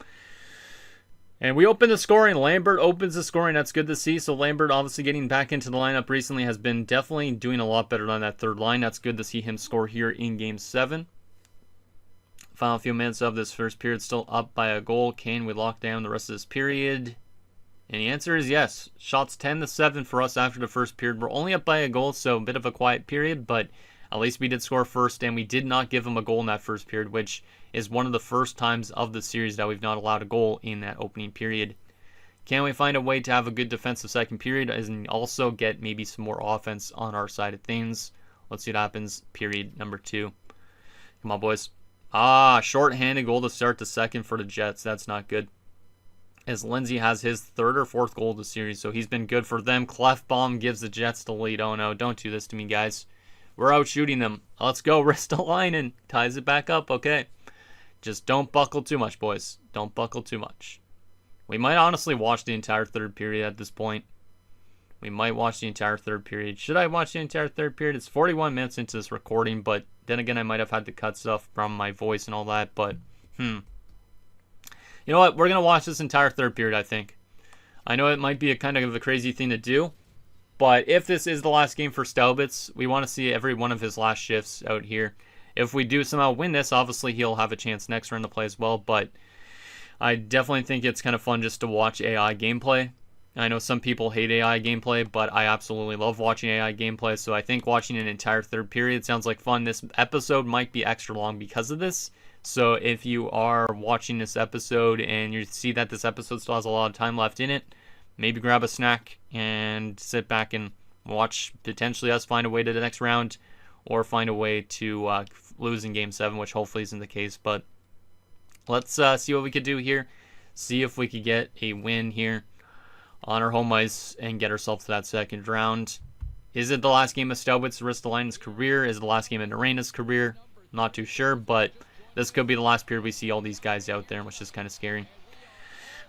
And we open the scoring. Lambert opens the scoring. That's good to see. So Lambert, obviously getting back into the lineup recently, has been definitely doing a lot better on that third line. That's good to see him score here in Game 7. Final few minutes of this first period, still up by a goal. Can we lock down the rest of this period? And the answer is yes. Shots 10-7 for us after the first period. We're only up by a goal, so a bit of a quiet period, but at least we did score first, and we did not give them a goal in that first period, which is one of the first times of the series that we've not allowed a goal in that opening period. Can we find a way to have a good defensive second period and also get maybe some more offense on our side of things? Let's see what happens. Period number 2. Come on, boys. Short-handed goal to start the second for the Jets. That's not good. As Lindsay has his 3rd or 4th goal of the series, so he's been good for them. Clefbaum gives the Jets the lead. Oh no, don't do this to me, guys. We're out shooting them. Let's go. Ristolainen ties it back up. Okay. Just don't buckle too much, boys. Don't buckle too much. We might honestly watch the entire third period at this point. We might watch the entire third period. Should I watch the entire third period? It's 41 minutes into this recording, but then again, I might have had to cut stuff from my voice and all that, but, You know what? We're going to watch this entire third period, I think. I know it might be a kind of a crazy thing to do, but if this is the last game for Staubitz, we want to see every one of his last shifts out here. If we do somehow win this, obviously he'll have a chance next round to play as well, but I definitely think it's kind of fun just to watch AI gameplay. I know some people hate AI gameplay, but I absolutely love watching AI gameplay, so I think watching an entire third period sounds like fun. This episode might be extra long because of this, so if you are watching this episode and you see that this episode still has a lot of time left in it, maybe grab a snack and sit back and watch potentially us find a way to the next round or find a way to lose in Game 7, which hopefully isn't the case. But let's see what we could do here. See if we could get a win here on our home ice and get ourselves to that second round. Is it the last game of Staubitz Ristolainen's career? Is it the last game of Narena's career? Not too sure, but this could be the last period we see all these guys out there, which is kind of scary.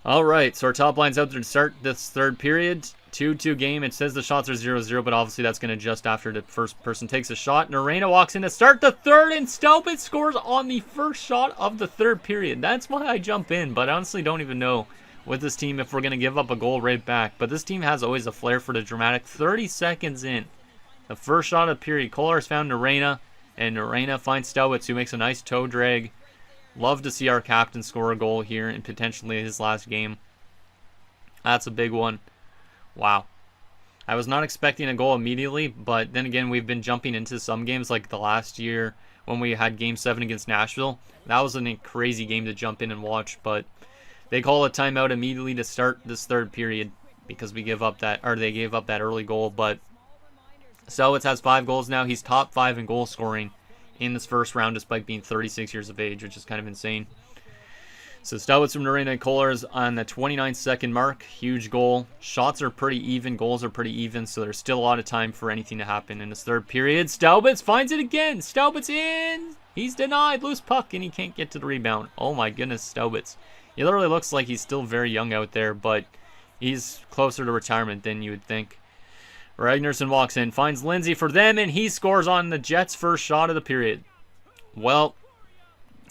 All right, so our top line's out there to start this third period. 2-2 game. It says the shots are 0-0, but obviously that's going to adjust after the first person takes a shot. Narena walks in to start the third, and Staubitz scores on the first shot of the third period. That's why I jump in, but I honestly don't even know with this team if we're going to give up a goal right back. But this team has always a flair for the dramatic. 30 seconds in, the first shot of the period. Kolar's found Narena, and Narena finds Staubitz, who makes a nice toe drag. Love to see our captain score a goal here in potentially his last game. That's a big one. Wow. I was not expecting a goal immediately, but then again, we've been jumping into some games like the last year when we had Game 7 against Nashville. That was a crazy game to jump in and watch, but they call a timeout immediately to start this third period because they gave up that early goal. But Staubitz has 5 goals now. He's top 5 in goal scoring in this first round despite being 36 years of age, which is kind of insane. So Staubitz from Narena and Kolar is on the 29-second mark. Huge goal. Shots are pretty even. Goals are pretty even, so there's still a lot of time for anything to happen in this third period. Staubitz finds it again. Staubitz in. He's denied. Loose puck, and he can't get to the rebound. Oh my goodness, Staubitz. He literally looks like he's still very young out there, but he's closer to retirement than you would think. Ragnarsson walks in, finds Lindsay for them, and he scores on the Jets' first shot of the period. Well,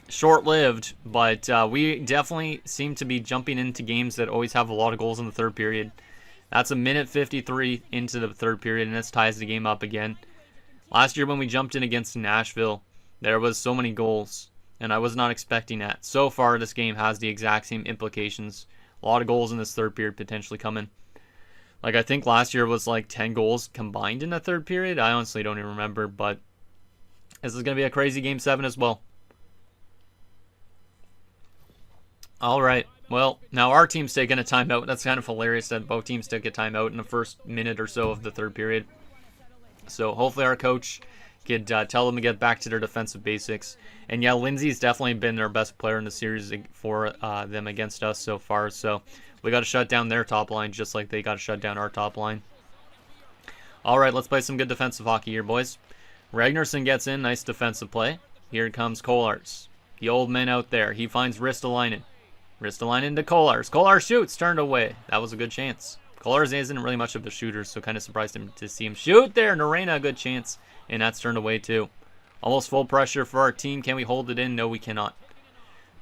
short-lived, but we definitely seem to be jumping into games that always have a lot of goals in the third period. That's a minute 53 into the third period, and this ties the game up again. Last year when we jumped in against Nashville, there was so many goals, and I was not expecting that. So far, this game has the exact same implications. A lot of goals in this third period potentially coming. Like, I think last year was like 10 goals combined in the third period. I honestly don't even remember, but this is going to be a crazy Game 7 as well. All right. Well, now our team's taking a timeout. That's kind of hilarious that both teams took a timeout in the first minute or so of the third period. So hopefully our coach could tell them to get back to their defensive basics. And yeah, Lindsay's definitely been their best player in the series for them against us so far. So We got to shut down their top line just like they got to shut down our top line. All right, let's play some good defensive hockey here, boys. Ragnarsson gets in. Nice defensive play. Here comes Kolars. The old man out there. He finds Ristolainen. Ristolainen to Kolars. Kolars shoots. Turned away. That was a good chance. Kolars isn't really much of a shooter, so kind of surprised him to see him shoot there. Narena, a good chance. And that's turned away too. Almost full pressure for our team. Can we hold it in? No, we cannot.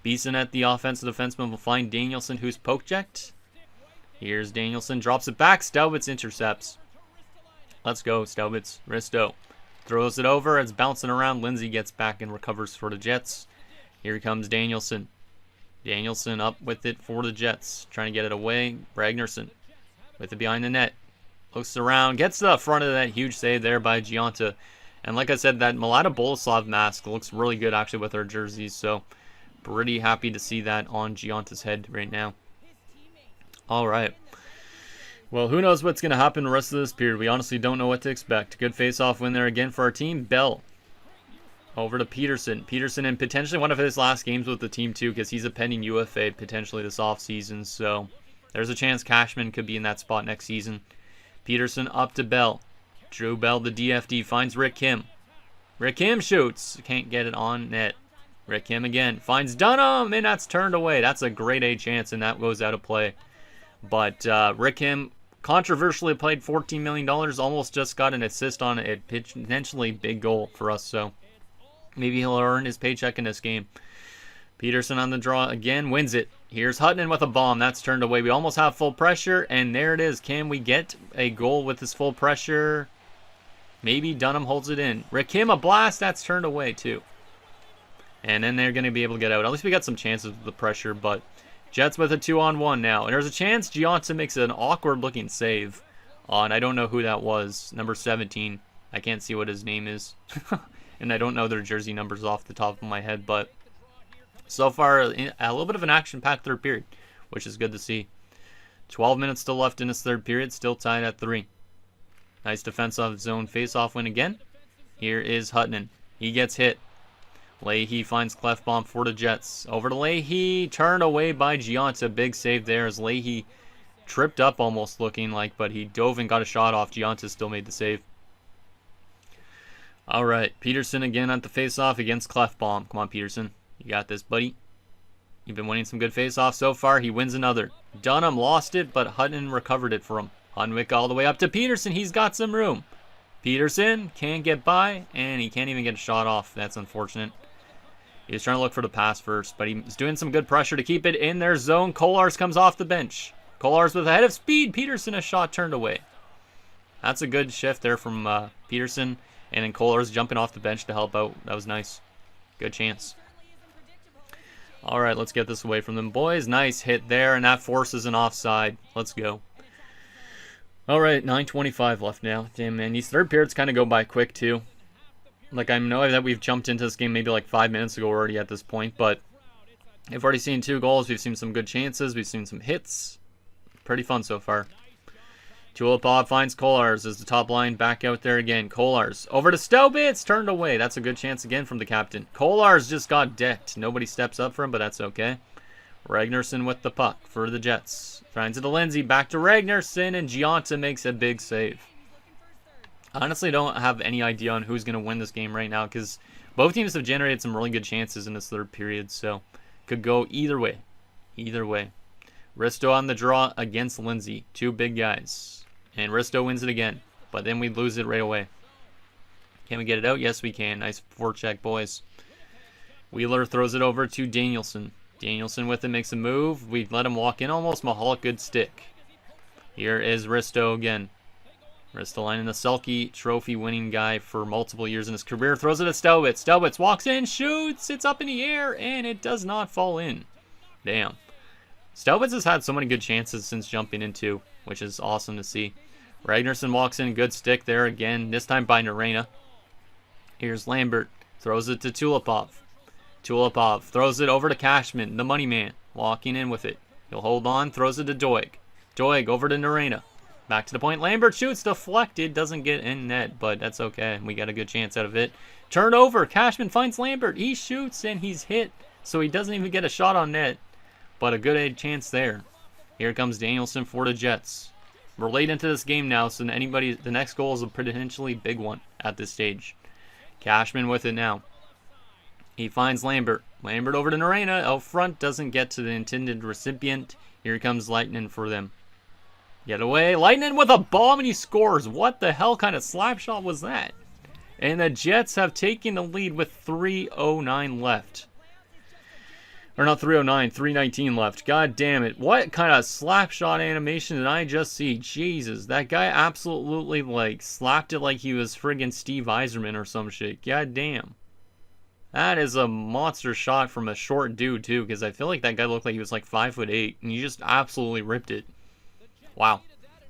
Beeson at the offensive defenseman will find Danielson, who's poke-checked. Here's Danielson. Drops it back. Staubitz intercepts. Let's go, Staubitz. Risto throws it over. It's bouncing around. Lindsay gets back and recovers for the Jets. Here comes Danielson. Danielson up with it for the Jets. Trying to get it away. Ragnarsson with it behind the net. Looks around. Gets to the front of that. Huge save there by Giunta. And like I said, that Milata Boleslav mask looks really good actually with our jerseys. So pretty happy to see that on Giunta's head right now. All right. Well, who knows what's going to happen the rest of this period. We honestly don't know what to expect. Good face-off win there again for our team. Bell over to Peterson. Peterson in potentially one of his last games with the team too, because he's a pending UFA potentially this offseason. So there's a chance Cashman could be in that spot next season. Peterson up to Bell. Drew Bell, the DFD, finds Rick Kim. Rick Kim shoots. Can't get it on net. Rick Kim again. Finds Dunham, and that's turned away. That's a grade A chance, and that goes out of play. But Rick Kim controversially played $14 million. Almost just got an assist on a potentially big goal for us. So maybe he'll earn his paycheck in this game. Peterson on the draw again. Wins it. Here's Hutton with a bomb. That's turned away. We almost have full pressure. And there it is. Can we get a goal with this full pressure? Maybe Dunham holds it in. Rick Kim, a blast. That's turned away too. And then they're going to be able to get out. At least we got some chances with the pressure. But Jets with a 2-on-1 now. And there's a chance Giunta makes an awkward-looking save on, I don't know who that was, number 17. I can't see what his name is. And I don't know their jersey numbers off the top of my head. But so far, a little bit of an action-packed third period, which is good to see. 12 minutes still left in this third period. Still tied at 3. Nice defensive zone face-off win again. Here is Hutton. He gets hit. Leahy finds Clefbaum for the Jets. Over to Leahy. Turned away by Giunta. Big save there as Leahy tripped up almost looking like, but he dove and got a shot off. Giunta still made the save. All right. Peterson again at the face-off against Clefbaum. Come on, Peterson. You got this, buddy. You've been winning some good face-offs so far. He wins another. Dunham lost it, but Hutton recovered it for him. Hunwick all the way up to Peterson. He's got some room. Peterson can't get by, and he can't even get a shot off. That's unfortunate. He was trying to look for the pass first, but he's doing some good pressure to keep it in their zone. Kolars comes off the bench. Kolars with a head of speed. Peterson, a shot turned away. That's a good shift there from Peterson. And then Kolars jumping off the bench to help out. That was nice. Good chance. All right, let's get this away from them, boys. Nice hit there, and that forces an offside. Let's go. All right, 9:25 left now. Damn, man, these third periods kind of go by quick, too. Like, I know that we've jumped into this game maybe like 5 minutes ago already at this point, but I've already seen 2 goals. We've seen some good chances. We've seen some hits. Pretty fun so far. Tulipov finds Kolars as the top line back out there again. Kolars over to Staubitz. Turned away. That's a good chance again from the captain. Kolars just got decked. Nobody steps up for him, but that's okay. Ragnarsson with the puck for the Jets. Finds it to Lindsay. Back to Ragnarsson, and Giunta makes a big save. I honestly don't have any idea on who's going to win this game right now because both teams have generated some really good chances in this third period, so could go either way. Either way. Risto on the draw against Lindsay. 2 big guys. And Risto wins it again, but then we lose it right away. Can we get it out? Yes, we can. Nice forecheck, boys. Wheeler throws it over to Danielson. Danielson with it makes a move. We let him walk in almost. Mahalik, good stick. Here is Risto again. Ristolainen, the Selke trophy winning guy for multiple years in his career, throws it at Staubitz. Staubitz walks in, shoots, it's up in the air, and it does not fall in. Damn. Staubitz has had so many good chances since jumping into, which is awesome to see. Ragnarsson walks in, good stick there again, this time by Narena. Here's Lambert, throws it to Tulipov. Tulipov throws it over to Cashman, the money man, walking in with it. He'll hold on, throws it to Doig. Doig over to Narena. Back to the point. Lambert shoots, deflected, doesn't get in net, but that's okay. We got a good chance out of it. Turnover. Cashman finds Lambert. He shoots, and he's hit, so he doesn't even get a shot on net, but a good chance there. Here comes Danielson for the Jets. We're late into this game now, so the next goal is a potentially big one at this stage. Cashman with it now. He finds Lambert. Lambert over to Norena. Out front, doesn't get to the intended recipient. Here comes Lightning for them. Get away. Lightning with a bomb and he scores. What the hell kind of slap shot was that? And the Jets have taken the lead with 3:09 left. Or not 3:09, 3:19 left. God damn it. What kind of slap shot animation did I just see? Jesus, that guy absolutely, like, slapped it like he was friggin' Steve Yzerman or some shit. God damn. That is a monster shot from a short dude, too, because I feel like that guy looked like he was like 5'8", and he just absolutely ripped it. Wow.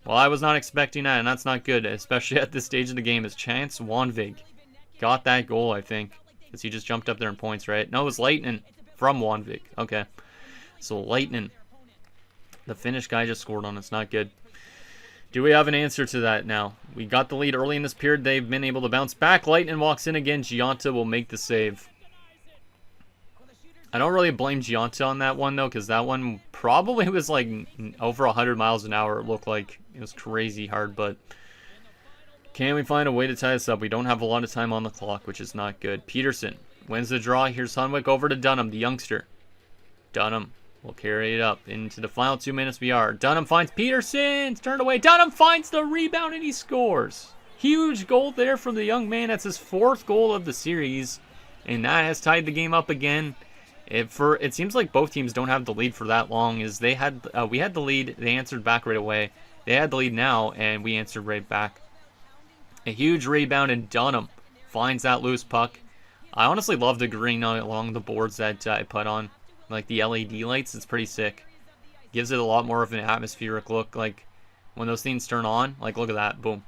Well, I was not expecting that, and that's not good, especially at this stage of the game, as Chance Wanvig got that goal, I think, because he just jumped up there in points, right? No, it was Lightning. From Wanvik. Okay. So Lightning. The Finnish guy just scored on us. Not good. Do we have an answer to that now? We got the lead early in this period. They've been able to bounce back. Lightning walks in again. Giunta will make the save. I don't really blame Giunta on that one, though, because that one probably was like over 100 miles an hour. It looked like it was crazy hard, but can we find a way to tie this up? We don't have a lot of time on the clock, which is not good. Peterson wins the draw. Here's Hunwick over to Dunham, the youngster. Dunham will carry it up into the final 2 minutes we are. Dunham finds Peterson. It's turned away. Dunham finds the rebound and he scores. Huge goal there from the young man. That's his 4th goal of the series. And that has tied the game up again. It seems like both teams don't have the lead for that long. As we had the lead. They answered back right away. They had the lead now and we answered right back. A huge rebound and Dunham finds that loose puck. I honestly love the green along the boards that I put on. Like the LED lights, it's pretty sick. Gives it a lot more of an atmospheric look. Like when those things turn on, like look at that, boom.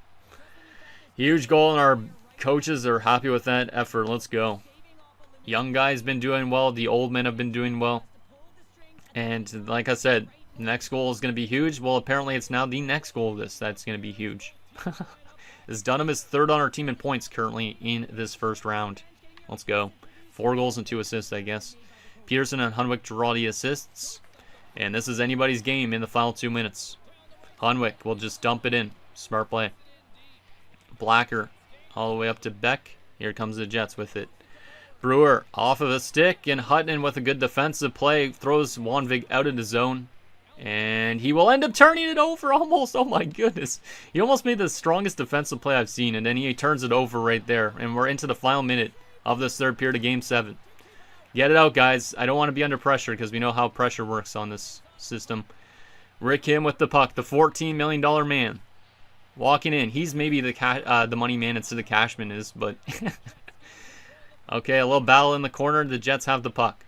Huge goal and our coaches are happy with that effort. Let's go. Young guys been doing well. The old men have been doing well. And like I said, the next goal is going to be huge. Well, apparently it's now the next goal of this that's going to be huge. As Dunham is 3rd on our team in points currently in this first round. Let's go. 4 goals and 2 assists, I guess. Peterson and Hunwick draw the assists. And this is anybody's game in the final 2 minutes. Hunwick will just dump it in. Smart play. Blacker all the way up to Beck. Here comes the Jets with it. Brewer off of a stick. And Hutton with a good defensive play throws Wanvig out of the zone. And he will end up turning it over almost. Oh my goodness. He almost made the strongest defensive play I've seen. And then he turns it over right there. And we're into the final minute of this 3rd period of Game 7. Get it out, guys. I don't want to be under pressure because we know how pressure works on this system. Rick Kim with the puck, the $14 million man. Walking in. He's maybe the money man instead of Cashman is, but... Okay, a little battle in the corner. The Jets have the puck.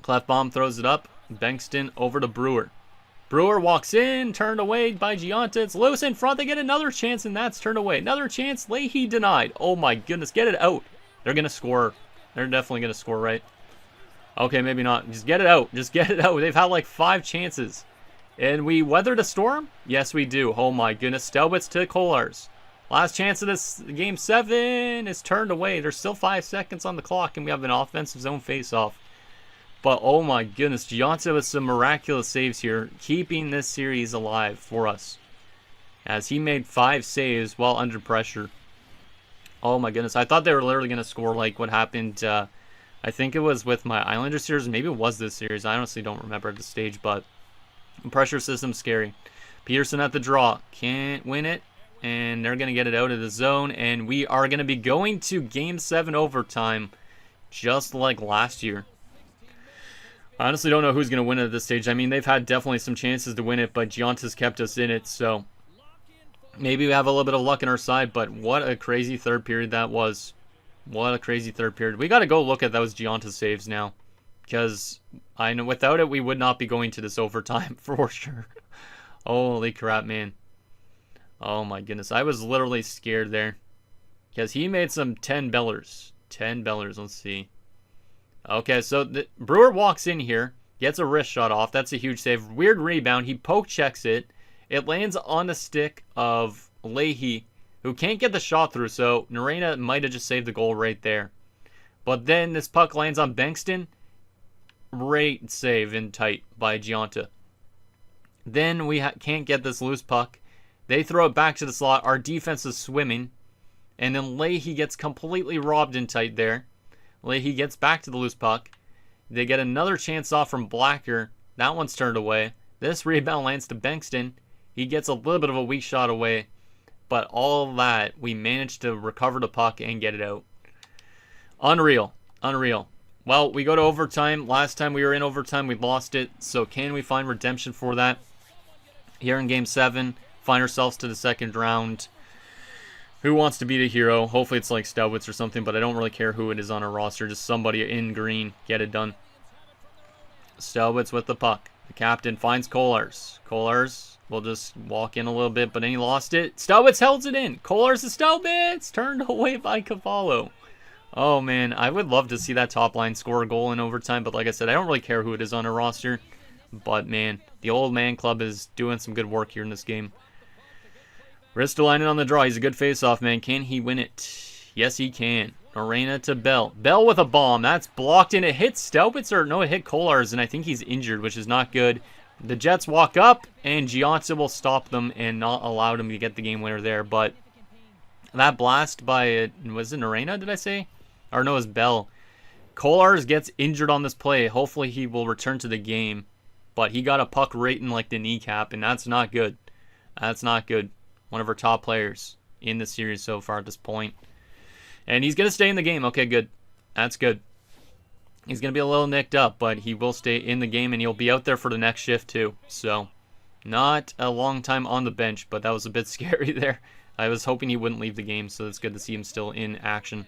Clefbaum throws it up. Bankston over to Brewer. Brewer walks in, turned away by Giunta. It's loose in front. They get another chance, and that's turned away. Another chance. Leahy denied. Oh my goodness. Get it out. They're going to score. They're definitely going to score, right? Okay, maybe not. Just get it out. Just get it out. They've had like 5 chances. And we weathered a storm? Yes, we do. Oh my goodness. Stelbitz to Kolars. Last chance of this Game 7 is turned away. There's still 5 seconds on the clock, and we have an offensive zone face-off. But oh my goodness, Giunta with some miraculous saves here, keeping this series alive for us. As he made 5 saves while under pressure. Oh my goodness, I thought they were literally going to score like what happened, I think it was with my Islander series, maybe it was this series, I honestly don't remember at this stage, but pressure system's scary. Peterson at the draw, can't win it, and they're going to get it out of the zone, and we are going to be going to Game 7 overtime, just like last year. I honestly don't know who's going to win it at this stage. I mean, they've had definitely some chances to win it, but Giunta's kept us in it, so maybe we have a little bit of luck on our side, but what a crazy 3rd period that was. What a crazy 3rd period. We got to go look at those Giunta saves now, because I know without it, we would not be going to this overtime for sure. Holy crap, man. Oh my goodness. I was literally scared there, because he made some 10 bellers. 10 bellers, let's see. Okay, so the Brewer walks in here, gets a wrist shot off. That's a huge save. Weird rebound. He poke checks it. It lands on the stick of Leahy, who can't get the shot through, so Norena might have just saved the goal right there. But then this puck lands on Bankston. Great save in tight by Giunta. Then we can't get this loose puck. They throw it back to the slot. Our defense is swimming. And then Leahy gets completely robbed in tight there. Leahy gets back to the loose puck. They get another chance off from Blacker. That one's turned away. This rebound lands to Bankston. He gets a little bit of a weak shot away. But all of that, we managed to recover the puck and get it out. Unreal. Unreal. Well, we go to overtime. Last time we were in overtime, we lost it. So can we find redemption for that? Here in Game 7, find ourselves to the second round. Who wants to be the hero? Hopefully it's like Stowitz or something, but I don't really care who it is on our roster. Just somebody in green. Get it done. Stowitz with the puck. The captain finds Kolars. Kolars will just walk in a little bit, but then he lost it. Stowitz holds it in. Kolars to Stowitz. Turned away by Cavallo. Oh, man. I would love to see that top line score a goal in overtime, but like I said, I don't really care who it is on our roster. But, man, the old man club is doing some good work here in this game. Ristolainen on the draw. He's a good face-off, man. Can he win it? Yes, he can. Arena to Bell. Bell with a bomb. That's blocked, and it hits Stowitz, or no, it hit Kolars, and I think he's injured, which is not good. The Jets walk up, and Gianza will stop them and not allow them to get the game winner there. But that blast by, was it Arena, did I say? Or no, it was Bell. Kolars gets injured on this play. Hopefully he will return to the game. But he got a puck right in like the kneecap, and that's not good. That's not good. One of our top players in the series so far at this point. And he's going to stay in the game. Okay, good. That's good. He's going to be a little nicked up, but he will stay in the game, and he'll be out there for the next shift too. So, not a long time on the bench, but that was a bit scary there. I was hoping he wouldn't leave the game, so it's good to see him still in action.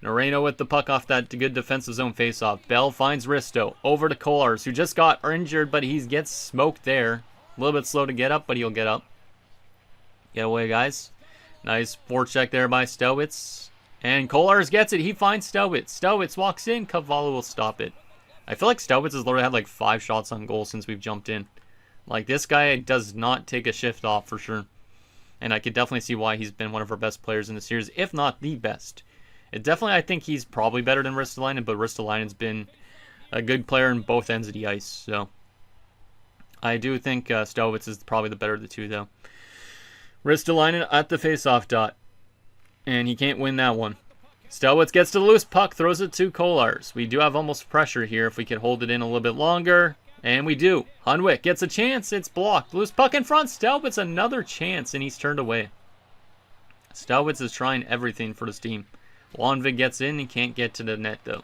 Noreno with the puck off that good defensive zone faceoff. Bell finds Risto. Over to Kolars, who just got injured, but he gets smoked there. A little bit slow to get up, but he'll get up. Get away, guys. Nice forecheck there by Stowitz. And Kolars gets it. He finds Stowitz. Stowitz walks in. Cavallo will stop it. I feel like Stowitz has literally had like 5 shots on goal since we've jumped in. Like, this guy does not take a shift off for sure. And I could definitely see why he's been one of our best players in the series, if not the best. It definitely, I think he's probably better than Ristolainen, but Ristolainen's been a good player in both ends of the ice. So I do think Stowitz is probably the better of the two, though. Ristolainen at the faceoff dot. And he can't win that one. Stowitz gets to the loose puck, throws it to Kolars. We do have almost pressure here if we could hold it in a little bit longer. And we do. Hunwick gets a chance. It's blocked. Loose puck in front. Stowitz another chance, and he's turned away. Stowitz is trying everything for this team. Wanvig gets in and can't get to the net, though.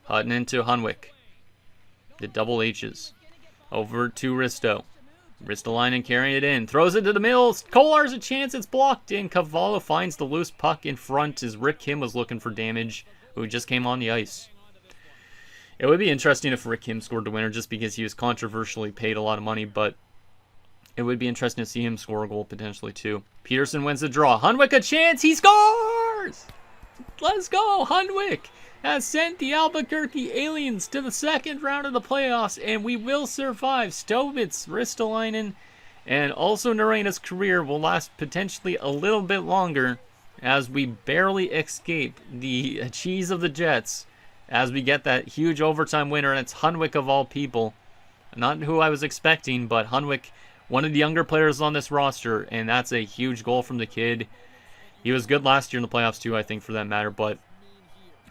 Hutton into Hunwick. The double H's. Over to Risto. Ristolainen carrying it in. Throws it to the Mills. Kolar's a chance. It's blocked in. Cavallo finds the loose puck in front as Rick Kim was looking for damage, who just came on the ice. It would be interesting if Rick Kim scored the winner just because he was controversially paid a lot of money, but it would be interesting to see him score a goal potentially too. Peterson wins the draw. Hunwick a chance. He scores! Let's go! Hunwick has sent the Albuquerque Aliens to the second round of the playoffs, and we will survive. Stowitz, Ristolainen, and also Narena's career will last potentially a little bit longer as we barely escape the cheese of the Jets as we get that huge overtime winner, and it's Hunwick of all people. Not who I was expecting, but Hunwick, one of the younger players on this roster, and that's a huge goal from the kid. He was good last year in the playoffs too, I think, for that matter, but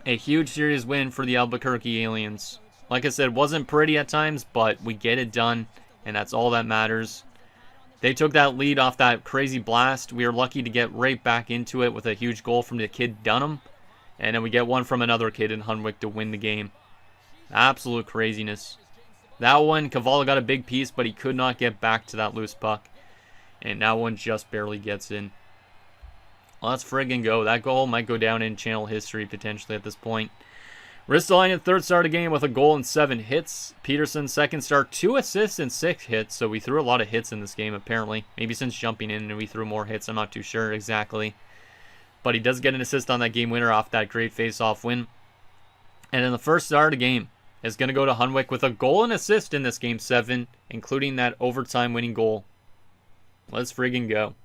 a huge series win for the Albuquerque Aliens. Like I said, wasn't pretty at times, but we get it done, and that's all that matters. They took that lead off that crazy blast. We were lucky to get right back into it with a huge goal from the kid Dunham, and then we get one from another kid in Hunwick to win the game. Absolute craziness. That one, Cavallo got a big piece, but he could not get back to that loose puck, and that one just barely gets in. Let's friggin' go. That goal might go down in channel history potentially at this point. Ristolainen, third star of the game with a goal and 7 hits. Peterson, second star, 2 assists and 6 hits. So we threw a lot of hits in this game apparently. Maybe since jumping in and we threw more hits. I'm not too sure exactly. But he does get an assist on that game winner off that great face-off win. And then the first star of the game is going to go to Hunwick with a goal and assist in this game 7, including that overtime winning goal. Let's friggin' go.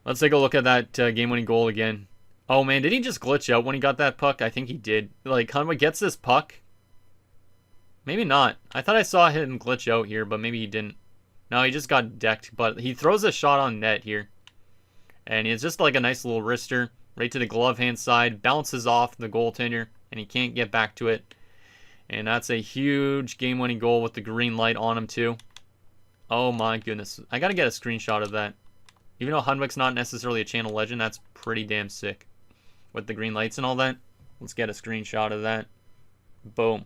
Let's take a look at that game-winning goal again. Oh, man, did he just glitch out when he got that puck? I think he did. Like, Hunwick gets this puck. Maybe not. I thought I saw him glitch out here, but maybe he didn't. No, he just got decked, but he throws a shot on net here. And it's just like a nice little wrister right to the glove hand side, bounces off the goaltender, and he can't get back to it. And that's a huge game-winning goal with the green light on him too. Oh my goodness. I gotta get a screenshot of that. Even though Hunwick's not necessarily a channel legend, that's pretty damn sick. With the green lights and all that. Let's get a screenshot of that. Boom.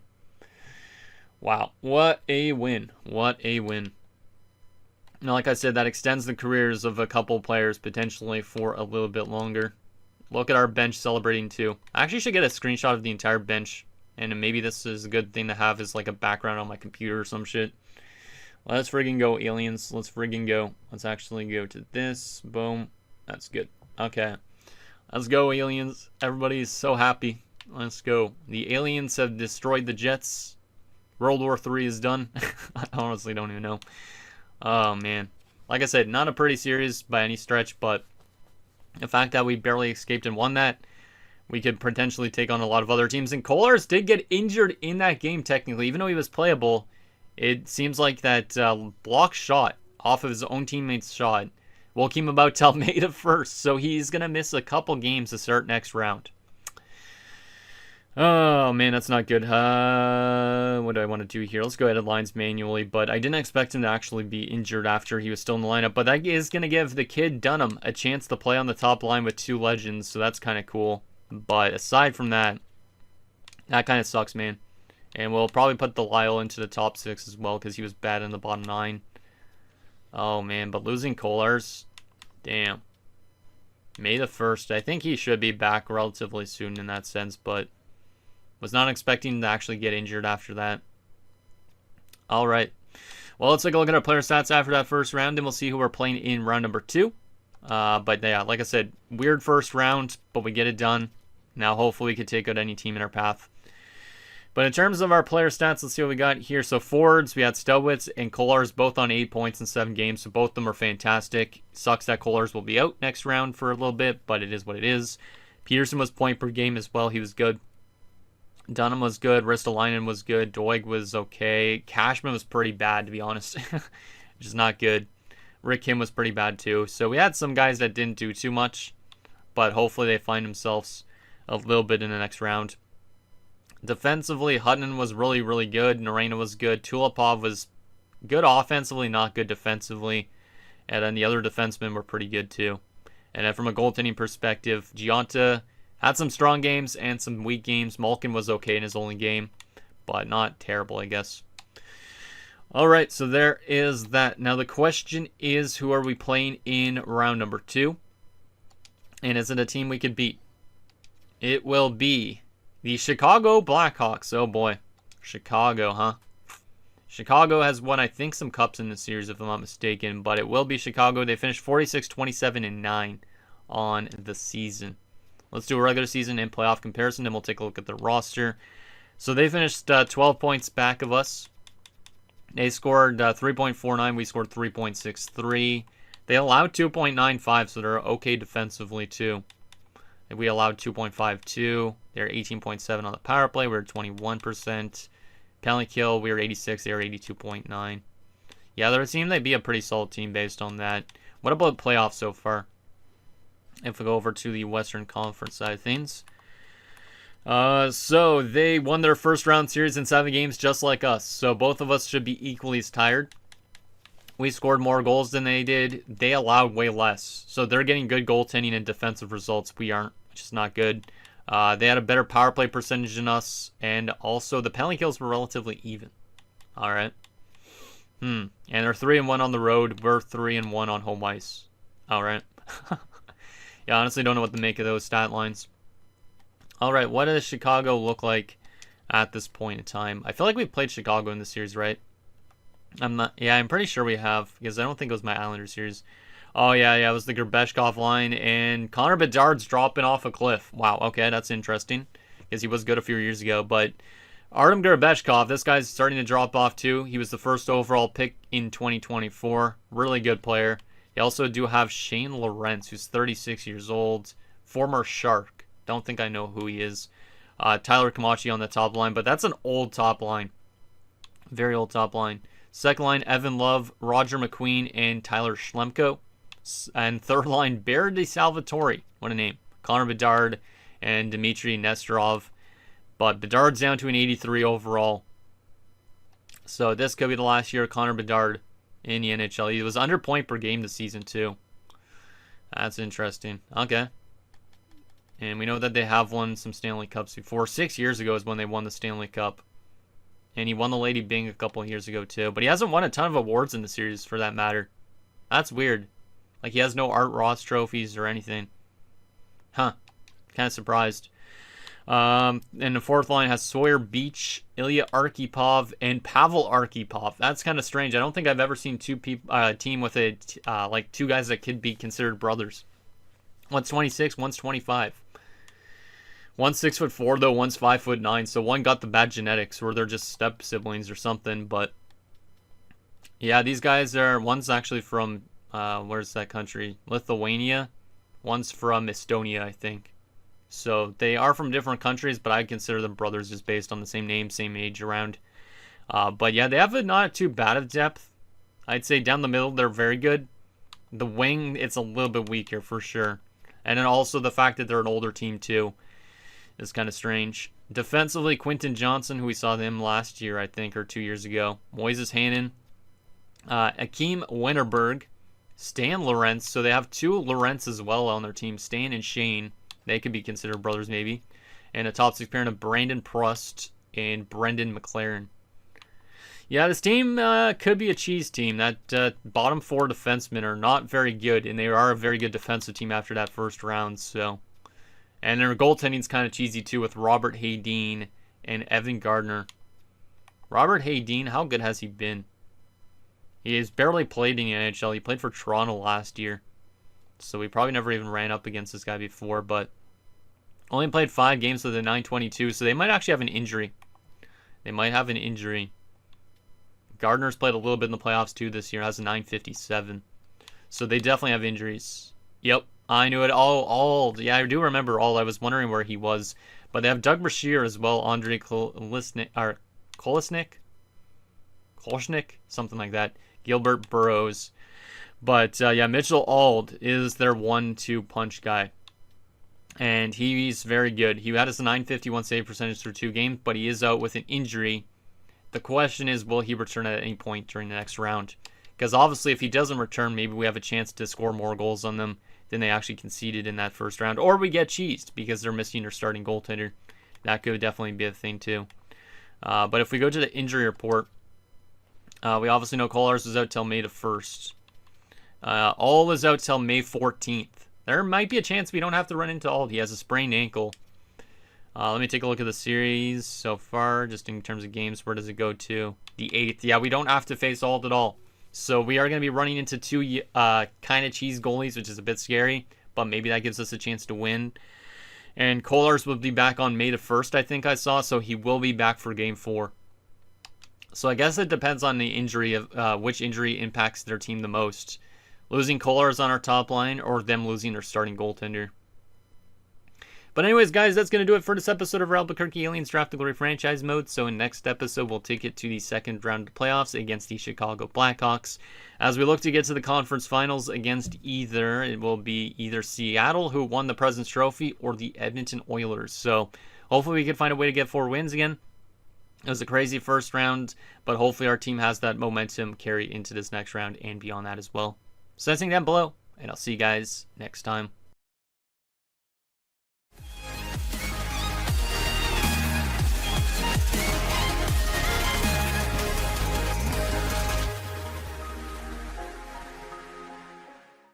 Wow. What a win. What a win. Now, like I said, that extends the careers of a couple players potentially for a little bit longer. Look at our bench celebrating too. I actually should get a screenshot of the entire bench. And maybe this is a good thing to have as like a background on my computer or some shit. Let's friggin' go, aliens. Let's friggin' go. Let's actually go to this. Boom. That's good. Okay. Let's go, aliens. Everybody's so happy. Let's go. The aliens have destroyed the Jets. World War III is done. I honestly don't even know. Oh, man. Like I said, not a pretty series by any stretch, but the fact that we barely escaped and won that, we could potentially take on a lot of other teams. And Kolarz did get injured in that game, technically. Even though he was playable, it seems like that block shot off of his own teammate's shot will keep him about till May the 1st. So he's going to miss a couple games to start next round. Oh, man, that's not good. What do I want to do here? Let's go edit lines manually. But I didn't expect him to actually be injured after he was still in the lineup. But that is going to give the kid Dunham a chance to play on the top line with two legends. So that's kind of cool. But aside from that, that kind of sucks, man. And we'll probably put the Lyle into the top 6 as well because he was bad in the bottom 9. Oh, man. But losing Kolarz, damn. May the 1st. I think he should be back relatively soon in that sense, but was not expecting to actually get injured after that. All right. Well, let's take a look at our player stats after that first round, and we'll see who we're playing in round number 2. But yeah, like I said, weird first round, but we get it done. Now, hopefully, we can take out any team in our path. But in terms of our player stats, let's see what we got here. So forwards, we had Stelwitz and Kolarz both on 8 points in 7 games. So both of them are fantastic. Sucks that Kolarz will be out next round for a little bit, but it is what it is. Peterson was point per game as well. He was good. Dunham was good. Ristolainen was good. Doig was okay. Cashman was pretty bad, to be honest. Which is not good. Rick Kim was pretty bad too. So we had some guys that didn't do too much, but hopefully they find themselves a little bit in the next round. Defensively, Hutton was really, really good. Narena was good. Tulipov was good offensively, not good defensively. And then the other defensemen were pretty good too. And then from a goaltending perspective, Gionta had some strong games and some weak games. Malkin was okay in his only game, but not terrible, I guess. All right, so there is that. Now the question is, who are we playing in round number 2? And is it a team we could beat? It will be the Chicago Blackhawks. Oh boy. Chicago, huh? Chicago has won, I think, some cups in the series, if I'm not mistaken. But it will be Chicago. They finished 46-27-9 on the season. Let's do a regular season and playoff comparison, and we'll take a look at the roster. So they finished 12 points back of us. They scored 3.49. We scored 3.63. They allowed 2.95, so they're okay defensively, too. We allowed 2.52. They're 18.7 on the power play. We're 21%. Penalty kill, we were 86. They were 82.9. Yeah, they're a team. They'd be a pretty solid team based on that. What about playoffs so far? If we go over to the Western Conference side of things. So they won their first round series in 7 games just like us. So both of us should be equally as tired. We scored more goals than they did. They allowed way less. So they're getting good goaltending and defensive results. We aren't, which is not good. They had a better power play percentage than us. And also the penalty kills were relatively even. All right. And they're 3-1 on the road. We're 3-1 on home ice. All right. Yeah, I honestly don't know what to make of those stat lines. All right, what does Chicago look like at this point in time? I feel like we played Chicago in this series, right? I'm pretty sure we have, because I don't think it was my Islanders series. Oh, yeah, it was the Gerbeshkov line, and Connor Bedard's dropping off a cliff. Wow, okay, that's interesting, because he was good a few years ago, but Artem Gerbeshkov, this guy's starting to drop off too. He was the first overall pick in 2024. Really good player. They also do have Shane Lorentz, who's 36 years old, former Shark. Don't think I know who he is. Tyler Camachi on the top line, but that's an old top line. Very old top line. Second line, Evan Love, Roger McQueen, and Tyler Schlemko. And third line, Bear DeSalvatore. What a name. Connor Bedard and Dmitry Nesterov. But Bedard's down to an 83 overall. So this could be the last year of Connor Bedard in the NHL. He was under point per game this season too. That's interesting. Okay. And we know that they have won some Stanley Cups before. 6 years ago is when they won the Stanley Cup. And he won the Lady Byng a couple of years ago too. But he hasn't won a ton of awards in the series for that matter. That's weird. Like he has no Art Ross trophies or anything. Huh. Kind of surprised. And the fourth line has Sawyer Beach, Ilya Arkhipov, and Pavel Arkhipov. That's kind of strange. I don't think I've ever seen a team with like two guys that could be considered brothers. One's 26, one's 25. One's 6'4", though. One's 5'9". So one got the bad genetics, or they're just step siblings or something. But yeah, these guys are. One's actually from where's that country? Lithuania. One's from Estonia, I think. So they are from different countries, but I consider them brothers just based on the same name, same age around. But yeah, they have not too bad of depth. I'd say down the middle, they're very good. The wing, it's a little bit weaker for sure. And then also the fact that they're an older team too is kind of strange. Defensively, Quentin Johnson, who we saw them last year, I think, or 2 years ago. Moises Hannon, Akeem Winterberg, Stan Lorentz. So they have two Lorentz as well on their team, Stan and Shane. They could be considered brothers maybe. And a top six pairing of Brandon Prost and Brendan McLaren. Yeah, this team could be a cheese team. That bottom four defensemen are not very good, and they are a very good defensive team after that first round. So, and their goaltending's kind of cheesy too with Robert Haydeen and Evan Gardner. Robert Haydeen, how good has he been? He has barely played in the NHL. He played for Toronto last year. So we probably never even ran up against this guy before, but only played 5 games with a 922, so they might actually have an injury. They might have an injury. Gardner's played a little bit in the playoffs too this year, has a 957. So they definitely have injuries. Yep, I knew it all. Yeah, I do remember all. I was wondering where he was. But they have Doug Brashear as well, Andre Kolesnik, something like that. Gilbert Burrows. But yeah, Mitchell Auld is their 1-2 punch guy. And he's very good. He had a 951 save percentage through 2 games, but he is out with an injury. The question is, will he return at any point during the next round? Because obviously, if he doesn't return, maybe we have a chance to score more goals on them than they actually conceded in that first round. Or we get cheesed because they're missing their starting goaltender. That could definitely be a thing too. But if we go to the injury report, we obviously know Kolarz is out till May the 1st. All is out till May 14th. There might be a chance we don't have to run into Auld. He has a sprained ankle. Let me take a look at the series so far, just in terms of games. Where does it go to? The 8th. Yeah, we don't have to face Auld at all. So we are going to be running into 2 kind of cheese goalies, which is a bit scary, but maybe that gives us a chance to win. And Kolarz will be back on May the 1st, I think I saw, so he will be back for Game 4. So I guess it depends on the injury, of which injury impacts their team the most. Losing Kolarz on our top line, or them losing their starting goaltender. But anyways, guys, that's going to do it for this episode of Albuquerque Aliens Draft the Glory franchise mode. So in next episode, we'll take it to the second round of the playoffs against the Chicago Blackhawks. As we look to get to the conference finals against it will be either Seattle, who won the President's Trophy, or the Edmonton Oilers. So hopefully we can find a way to get 4 wins again. It was a crazy first round, but hopefully our team has that momentum carry into this next round and beyond that as well. So that's it down below, and I'll see you guys next time.